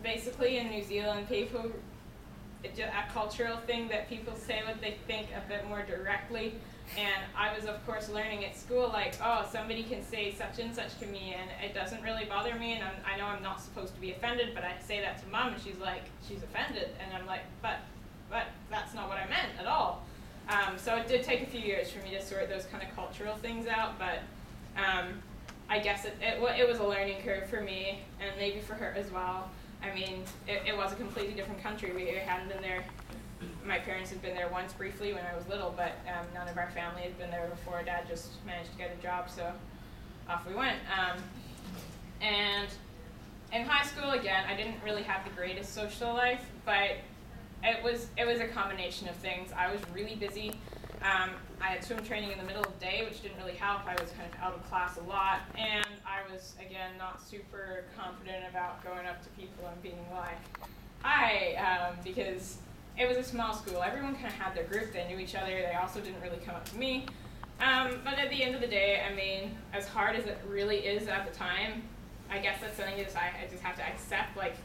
basically in New Zealand, people, a cultural thing that people say what they think a bit more directly, and I was of course learning at school like, oh, somebody can say such and such to me and it doesn't really bother me, and I know I'm not supposed to be offended, but I say that to Mom and she's like, she's offended, and I'm like, but that's not what I meant at all. So it did take a few years for me to sort those kind of cultural things out, but I guess it was a learning curve for me, and maybe for her as well. I mean, it was a completely different country. We hadn't been there. My parents had been there once briefly when I was little, but none of our family had been there before. Dad just managed to get a job, so off we went. And in high school, again, I didn't really have the greatest social life, but it was a combination of things. I was really busy. I had swim training in the middle of the day, which didn't really help. I was kind of out of class a lot, and I was, again, not super confident about going up to people and being like, hi, because it was a small school. Everyone kind of had their group. They knew each other. They also didn't really come up to me. But at the end of the day, I mean, as hard as it really is at the time, I guess that's something I just have to accept. Like,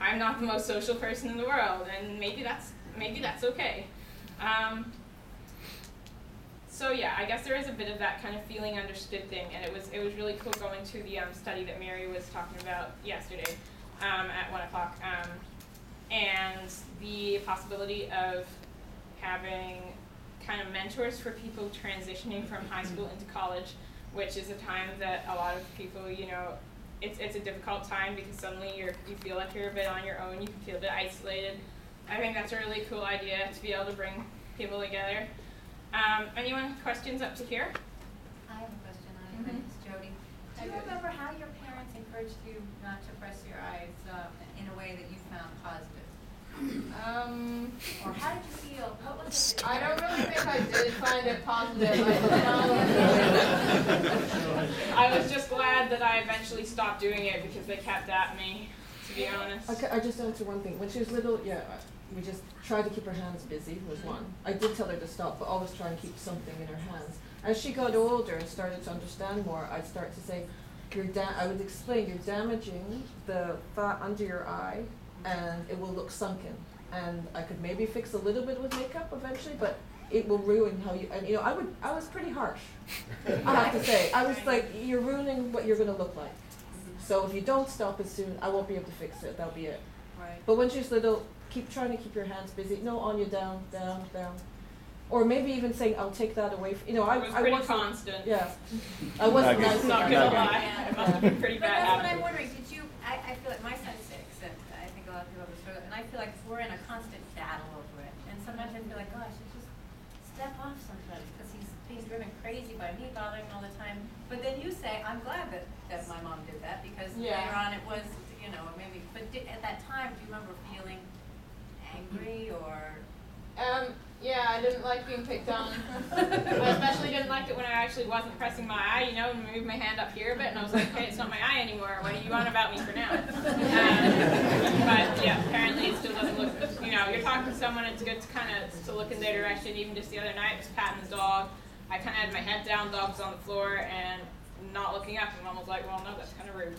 I'm not the most social person in the world, and maybe that's okay. So yeah, I guess there is a bit of that kind of feeling understood thing, and it was really cool going to the study that Mary was talking about yesterday at 1 o'clock, and the possibility of having kind of mentors for people transitioning from high school into college, which is a time that a lot of people, you know, it's a difficult time because suddenly you feel like you're a bit on your own, you can feel a bit isolated. I think that's a really cool idea to be able to bring people together. Anyone questions up to here? I have a question. My name is Jody. Do you remember how your parents encouraged you not to press your eyes in a way that you found positive? Or how did you feel? What was it? I don't really think I did find it positive. I was just glad that I eventually stopped doing it because they kept at me, to be honest. Okay, I just answer one thing. When she was little, yeah, we just tried to keep her hands busy, was one. I did tell her to stop, but always try and keep something in her hands. As she got older and started to understand more, I'd start to say, I would explain, you're damaging the fat under your eye, and it will look sunken. And I could maybe fix a little bit with makeup eventually, but it will ruin how you, and you know, I was pretty harsh, I have to say. I was like, you're ruining what you're gonna look like. So if you don't stop it soon, I won't be able to fix it. That'll be it. Right. But when she's little, keep trying to keep your hands busy. No, Anya, down, down, down. Or maybe even saying, I'll take that away. It was pretty constant. Yeah. I wasn't nice. Not gonna lie. It must have been pretty But bad. that's what I'm wondering, did you, I feel like my son's 6, and I think a lot of people have this struggle, and I feel like we're in a constant battle over it. And sometimes I feel like, gosh, I just step off sometimes, because he's being driven crazy by me bothering him all the time. But then you say, I'm glad that my mom did that, because later on it was, maybe, but at that time, do you remember feeling angry or? Yeah, I didn't like being picked on. I especially didn't like it when I actually wasn't pressing my eye, and moved my hand up here a bit, and I was like, okay, it's not my eye anymore. What do you want about me for now? But yeah, apparently it still doesn't look, you're talking to someone, it's good to look in their direction. Even just the other night, I was patting the dog. I kind of had my head down, dog was on the floor, and not looking up, and Mom was like, well, no, that's kind of rude.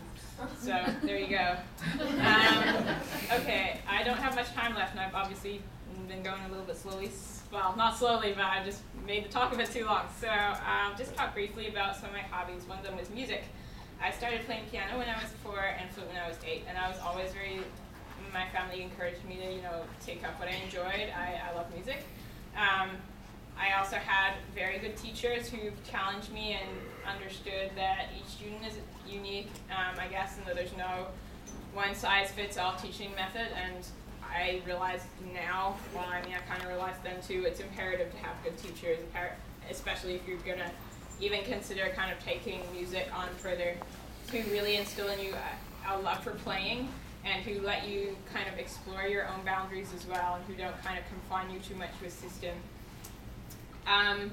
So there you go. Okay, I don't have much time left, and I've obviously been going a little bit slowly. Well, not slowly, but I just made the talk of it too long. So I'll just talk briefly about some of my hobbies. One of them was music. I started playing piano when I was 4 and flute when I was 8, and I was always my family encouraged me to, take up what I enjoyed. I love music. I also had very good teachers who challenged me and understood that each student is unique, I guess, and that there's no one-size-fits-all teaching method. And I realize now, I kind of realized then too, it's imperative to have good teachers, especially if you're going to even consider kind of taking music on further, who really instill in you a love for playing and who let you kind of explore your own boundaries as well, and who don't kind of confine you too much to a system. And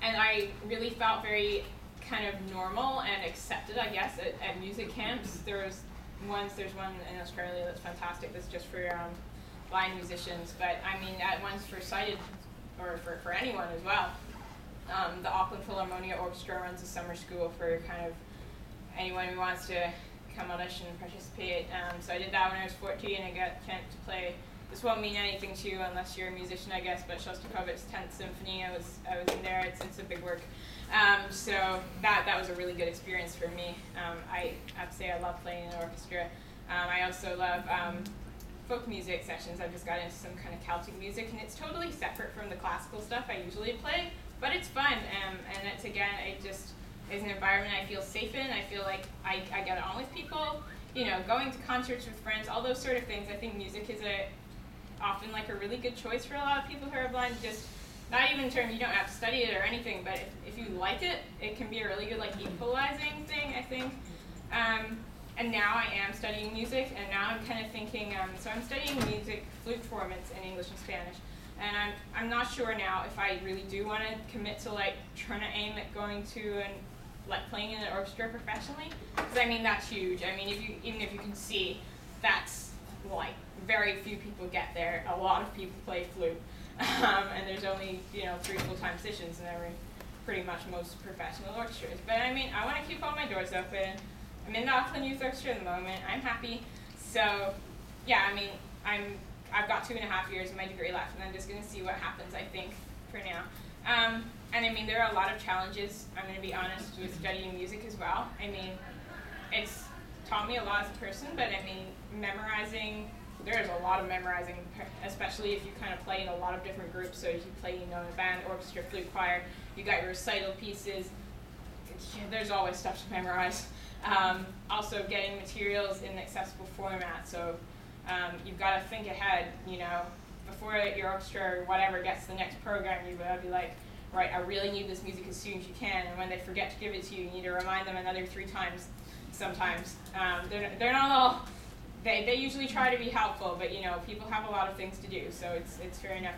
I really felt very kind of normal and accepted, I guess, at music camps. There's one in Australia that's fantastic, that's just for blind musicians, but at ones for sighted, or for anyone as well. The Auckland Philharmonia Orchestra runs a summer school for kind of anyone who wants to come audition and participate. So I did that when I was 14, and I got a chance to play. This won't mean anything to you unless you're a musician, I guess, but Shostakovich's 10th Symphony, I was in there. It's a big work. So that was a really good experience for me. I have to say I love playing in an orchestra. I also love folk music sessions. I've just got into some kind of Celtic music, and it's totally separate from the classical stuff I usually play, but it's fun, and it's, again, it just is an environment I feel safe in. I feel like I get on with people, going to concerts with friends, all those sort of things. I think music is often like a really good choice for a lot of people who are blind. Just not even in terms, you don't have to study it or anything, but if you like it, it can be a really good equalizing thing, I think. And now I am studying music, and now I'm kind of thinking, so I'm studying music, flute performance in English and Spanish, and I'm not sure now if I really do want to commit to trying to aim at going to and playing in an orchestra professionally, because that's huge. Even if you can see, that's very few people get there. A lot of people play flute, and there's only 3 full-time positions in pretty much most professional orchestras. But I want to keep all my doors open. I'm in the Auckland Youth Orchestra at the moment. I'm happy. So, yeah, I've got 2.5 years of my degree left, and I'm just going to see what happens, I think, for now. And there are a lot of challenges, I'm going to be honest, with studying music as well. It's taught me a lot as a person, but memorizing, there's a lot of memorizing, especially if you kind of play in a lot of different groups. So if you play, in a band, orchestra, flute, choir, you got your recital pieces. There's always stuff to memorize. Also getting materials in an accessible format, so you've got to think ahead, before your orchestra or whatever gets to the next program, you've got to be like, right, I really need this music as soon as you can, and when they forget to give it to you, you need to remind them another 3 times sometimes. They're not all, they usually try to be helpful, but people have a lot of things to do, so it's fair enough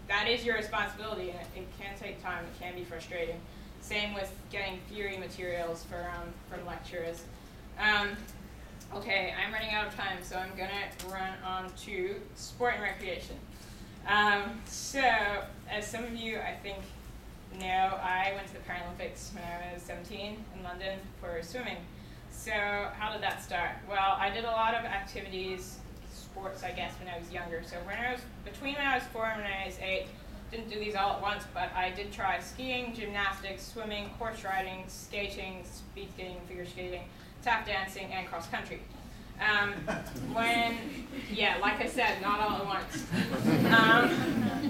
that is your responsibility, and it can take time, it can be frustrating. Same with getting theory materials from lecturers. Okay, I'm running out of time, so I'm gonna run on to sport and recreation. So, as some of you, I think, know, I went to the Paralympics when I was 17 in London for swimming. So, how did that start? Well, I did a lot of activities, sports, I guess, when I was younger. So, between when I was 4 and when I was 8, didn't do these all at once, but I did try skiing, gymnastics, swimming, horse riding, skating, speed skating, figure skating. tap dancing, and cross country. Like I said, not all at once.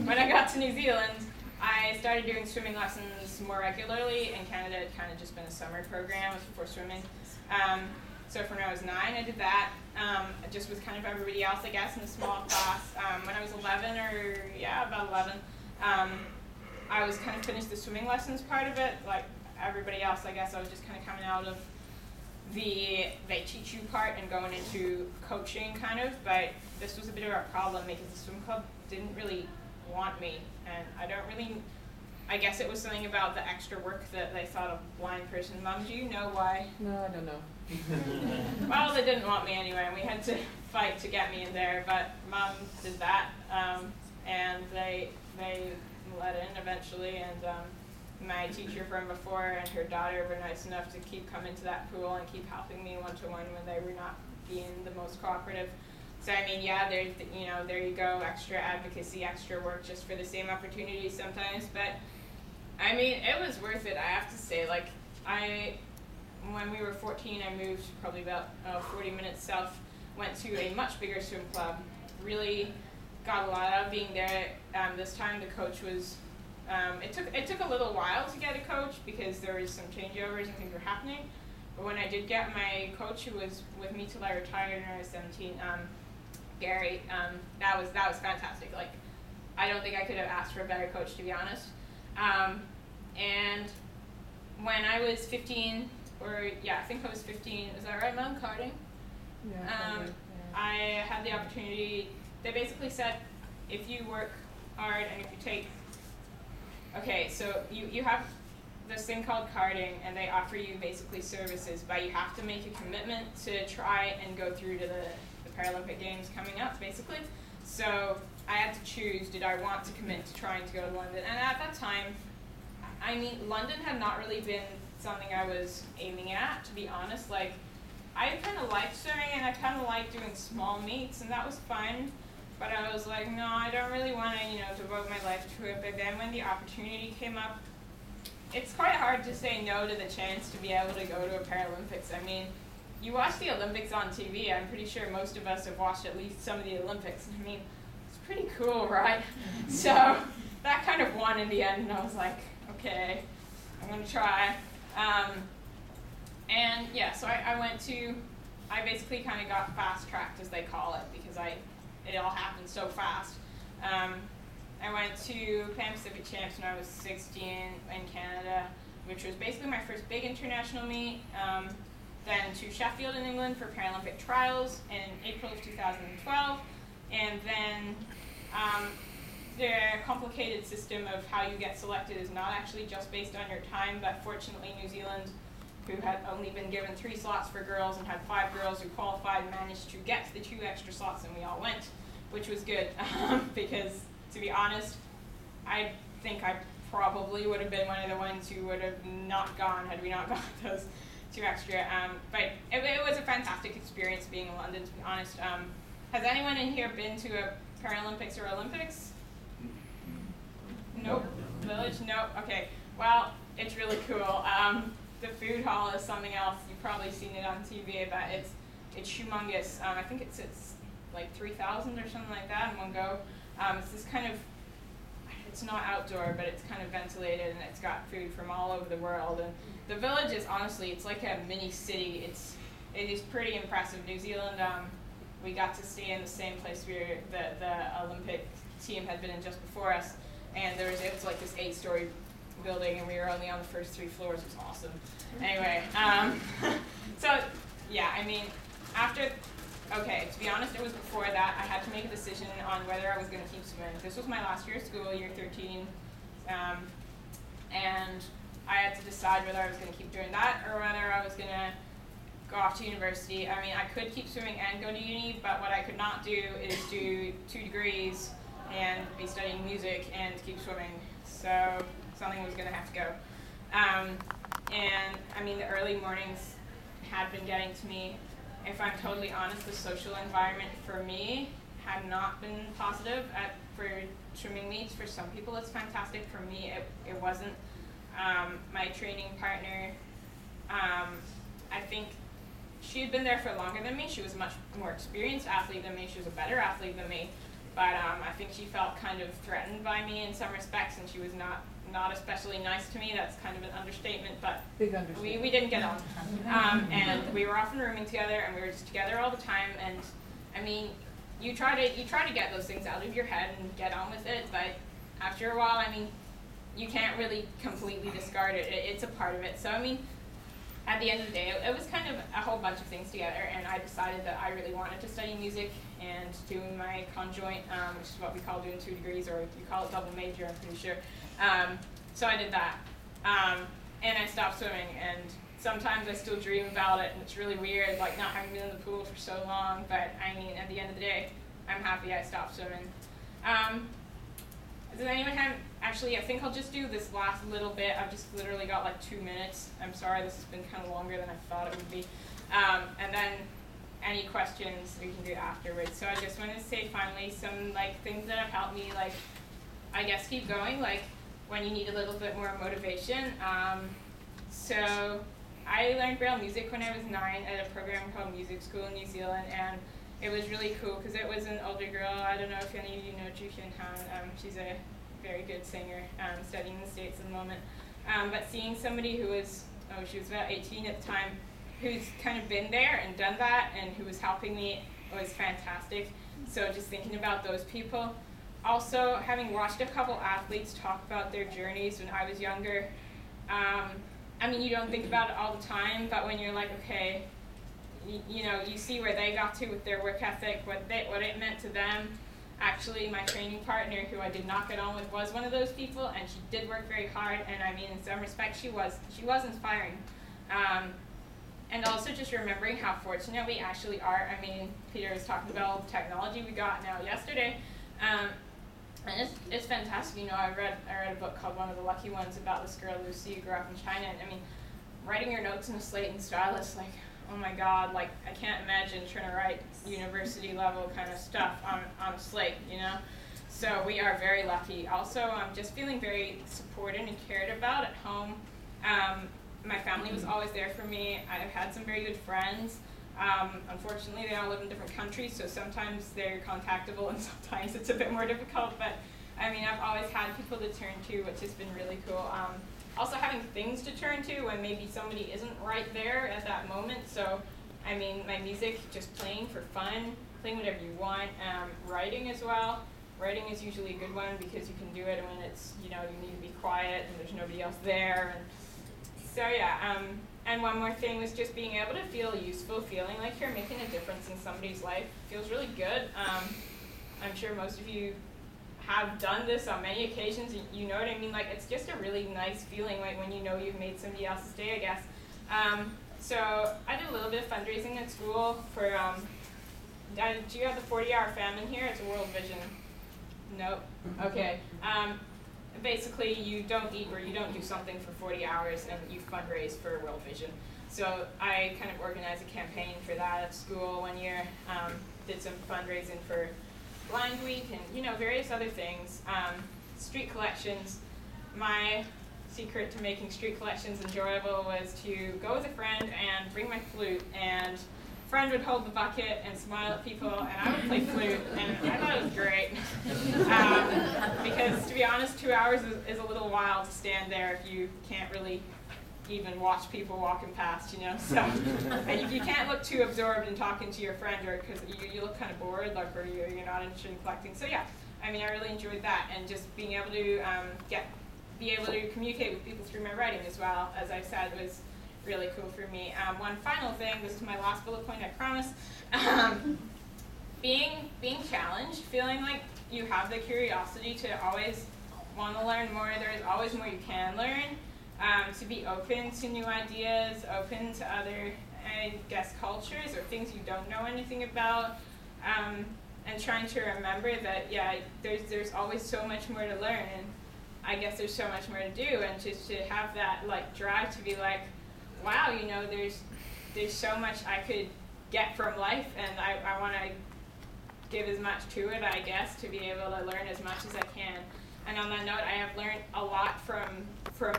When I got to New Zealand, I started doing swimming lessons more regularly. In Canada, it kind of just been a summer program for swimming. So from when I was 9, I did that, just with kind of everybody else, I guess, in a small class. When I was 11, about 11, I was kind of finished the swimming lessons part of it. Like everybody else, I guess, I was just kind of coming out of the they teach you part and going into coaching kind of, but this was a bit of a problem because the swim club didn't really want me, and I guess it was something about the extra work that they thought a blind person. Mom, do you know why? No, I don't know. Well, they didn't want me anyway, and we had to fight to get me in there, but Mom did that, and they let in eventually, and my teacher from before and her daughter were nice enough to keep coming to that pool and keep helping me one-to-one when they were not being the most cooperative. So I mean, yeah, there's, there you go, extra advocacy, extra work just for the same opportunity sometimes, but I mean, it was worth it, I have to say. Like, when we were 14, I moved probably about 40 minutes south, went to a much bigger swim club, really got a lot out of being there. This time the coach was, it took a little while to get a coach because there was some changeovers and things were happening. But when I did get my coach, who was with me till I retired when I was 17, Gary, that was fantastic. Like, I don't think I could have asked for a better coach, to be honest. And when I was 15, I think I was 15, is that right, Mom? Karting? Yeah, I had the opportunity. They basically said, if you work hard and if you take, so you have this thing called karting, and they offer you basically services, but you have to make a commitment to try and go through to the Paralympic Games coming up, basically. So I had to choose, did I want to commit to trying to go to London? And at that time, I mean, London had not really been something I was aiming at, to be honest. Like, I kind of liked swimming, and I kind of liked doing small meets, and that was fun. But I was like, no, I don't really want to, devote my life to it. But then when the opportunity came up, it's quite hard to say no to the chance to be able to go to a Paralympics. I mean, you watch the Olympics on TV. I'm pretty sure most of us have watched at least some of the Olympics. I mean, it's pretty cool, right? So that kind of won in the end, and I was like, okay, I'm going to try. So I basically kind of got fast-tracked, as they call it, because it all happened so fast. I went to Pan Pacific Champs when I was 16 in Canada, which was basically my first big international meet. Then to Sheffield in England for Paralympic trials in April of 2012. And then the complicated system of how you get selected is not actually just based on your time, but fortunately New Zealand, who had only been given 3 slots for girls and had 5 girls who qualified, managed to get the 2 extra slots, and we all went, which was good because, to be honest, I think I probably would have been one of the ones who would have not gone had we not got those 2 extra. But it was a fantastic experience being in London, to be honest. Has anyone in here been to a Paralympics or Olympics? Nope. Village? Nope. Okay. Well, it's really cool. The food hall is something else. You've probably seen it on TV, but it's humongous. I think it's like 3,000 or something like that in one go. It's this kind of, it's not outdoor, but it's kind of ventilated, and it's got food from all over the world. And the village is honestly, it's like a mini city. It is pretty impressive. New Zealand, we got to stay in the same place the Olympic team had been in just before us, and it was like this 8-story building, and we were only on the first 3 floors. It was awesome. Anyway, so yeah, I mean, to be honest, it was before that I had to make a decision on whether I was going to keep swimming. This was my last year of school, year 13, and I had to decide whether I was going to keep doing that or whether I was going to go off to university. I mean, I could keep swimming and go to uni, but what I could not do is do 2 degrees and be studying music and keep swimming. So something was going to have to go. And I mean, the early mornings had been getting to me. If I'm totally honest, the social environment for me had not been positive for swimming meets. For some people it's fantastic. For me it wasn't. My training partner, I think she had been there for longer than me. She was a much more experienced athlete than me. She was a better athlete than me. But I think she felt kind of threatened by me in some respects, and she was not especially nice to me. That's kind of an understatement, but big understatement. We didn't get on. And we were often rooming together, and we were just together all the time. And I mean, you try to get those things out of your head and get on with it, but after a while, I mean, you can't really completely discard it. It's a part of it. So I mean, at the end of the day, it was kind of a whole bunch of things together, and I decided that I really wanted to study music and doing my conjoint, which is what we call doing 2 degrees, or you call it double major, I'm pretty sure. So I did that, and I stopped swimming, and sometimes I still dream about it, and it's really weird, like not having been in the pool for so long, but I mean, at the end of the day, I'm happy I stopped swimming. Does anyone have, actually, I think I'll just do this last little bit. I've just literally got like 2 minutes. I'm sorry, this has been kind of longer than I thought it would be. And then any questions we can do afterwards. So I just want to say finally some like things that have helped me, like, I guess keep going, like when you need a little bit more motivation. So I learned Braille music when I was 9 at a program called Music School in New Zealand, and it was really cool because it was an older girl. I don't know if any of you know Jushin Han. She's a very good singer, studying in the States at the moment. But seeing somebody who was, she was about 18 at the time, who's kind of been there and done that and who was helping me was fantastic. So just thinking about those people. Also, having watched a couple athletes talk about their journeys when I was younger, I mean, you don't think about it all the time, but when you're like, okay, you know, you see where they got to with their work ethic, what it meant to them. Actually, my training partner, who I did not get on with, was one of those people, and she did work very hard, and I mean, in some respects, she was inspiring. And also just remembering how fortunate we actually are. I mean, Peter was talking about all the technology we got now yesterday, and it's fantastic. You know, I read a book called One of the Lucky Ones about this girl, Lucy, who grew up in China, and I mean, writing your notes in a slate and stylus, like, oh my God, like, I can't imagine trying to write university level kind of stuff on a slate, you know? So we are very lucky. Also, I'm just feeling very supported and cared about at home. My family was always there for me. I've had some very good friends. Unfortunately, they all live in different countries, so sometimes they're contactable and sometimes it's a bit more difficult, but I mean, I've always had people to turn to, which has been really cool. Also having things to turn to when maybe somebody isn't right there at that moment. So, I mean, my music, just playing for fun, playing whatever you want. Writing as well. Writing is usually a good one because you can do it when it's, you know, you need to be quiet and there's nobody else there. And so yeah, and one more thing was just being able to feel useful, feeling like you're making a difference in somebody's life feels really good. I'm sure most of you have done this on many occasions, you know what I mean? Like, it's just a really nice feeling, like when you know you've made somebody else's day, I guess. So I did a little bit of fundraising at school for, do you have the 40-hour famine here? It's a World Vision. Nope. Okay. Basically, you don't eat or you don't do something for 40 hours and you fundraise for World Vision. So I kind of organized a campaign for that at school one year, did some fundraising for Blind Week and, you know, various other things. Street collections. My secret to making street collections enjoyable was to go with a friend and bring my flute, and friend would hold the bucket and smile at people, and I would play flute, and I thought it was great. Because to be honest, 2 hours is a little while to stand there if you can't really even watch people walking past, you know. So and you can't look too absorbed in talking to your friend, or because you look kind of bored, like, or you're not interested in collecting. So yeah, I mean, I really enjoyed that, and just being able to be able to communicate with people through my writing as well, as I said, was really cool for me. One final thing, this is my last bullet point, I promise. Being challenged, feeling like you have the curiosity to always want to learn more. There's always more you can learn. To be open to new ideas, open to other, I guess, cultures or things you don't know anything about, and trying to remember that, yeah, there's always so much more to learn, and I guess there's so much more to do, and just to have that like drive to be like, wow, you know, there's so much I could get from life, and I want to give as much to it, I guess, to be able to learn as much as I can. And on that note, I have learned a lot from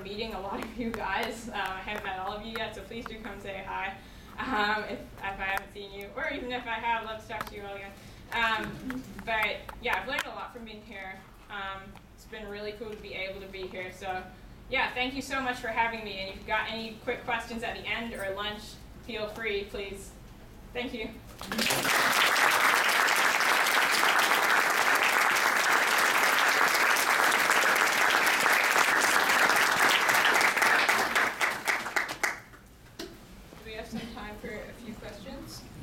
meeting a lot of you guys. I haven't met all of you yet, so please do come say hi. if I haven't seen you, or even if I have, love to talk to you all again. But yeah, I've learned a lot from being here. It's been really cool to be able to be here. So yeah, thank you so much for having me. And if you've got any quick questions at the end or lunch, feel free, please. Thank you.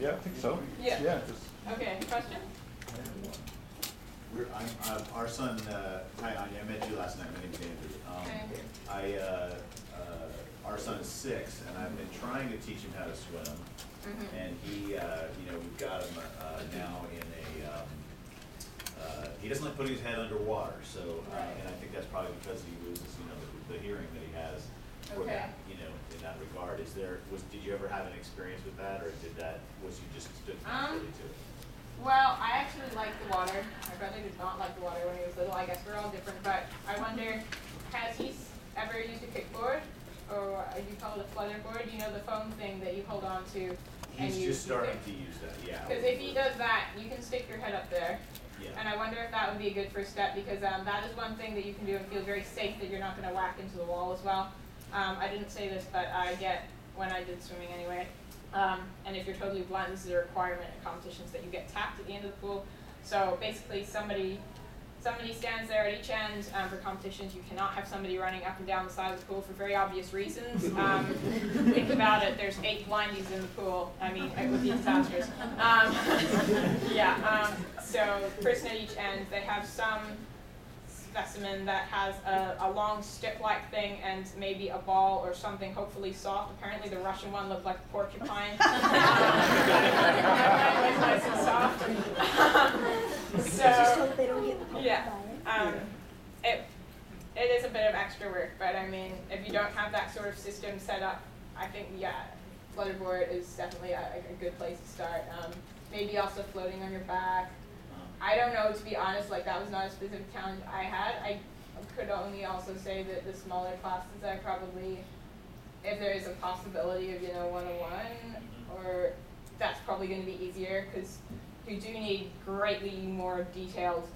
Yeah, I think so. Yeah. Yeah. Just Okay, question? Our son, hi Anya, I met you last night, my name's Andrew. Our son is 6, and I've been trying to teach him how to swim. And he, we've got him now in he doesn't like putting his head underwater, so, and I think that's probably because he loses, the hearing that he has for that, in that regard. Did you ever have an experience with that, or was you just stood naturally to it? Well, I actually like the water. My brother did not like the water when he was little. I guess we're all different, but I wonder, has he ever used a kickboard? Or you call it a flutterboard? The foam thing that you hold on to? He's just starting to use that, yeah. Because if he does that, you can stick your head up there. Yeah. And I wonder if that would be a good first step, because that is one thing that you can do and feel very safe that you're not going to whack into the wall as well. I didn't say this, but I get, when I did swimming anyway, and if you're totally blind, this is a requirement at competitions that you get tapped at the end of the pool. So basically somebody stands there at each end for competitions. You cannot have somebody running up and down the side of the pool for very obvious reasons. Think about it, there's 8 blindies in the pool. I mean, it would be disastrous. So person at each end, they have some specimen that has a long stick-like thing and maybe a ball or something, hopefully soft. Apparently the Russian one looked like a porcupine. Nice and soft. It is a bit of extra work, but I mean, if you don't have that sort of system set up, I think, flutterboard is definitely a good place to start. Maybe also floating on your back. I don't know, to be honest, that was not a specific challenge I had. I could only also say that the smaller classes, I probably, if there is a possibility of, 101, or that's probably going to be easier, because you do need greatly more detailed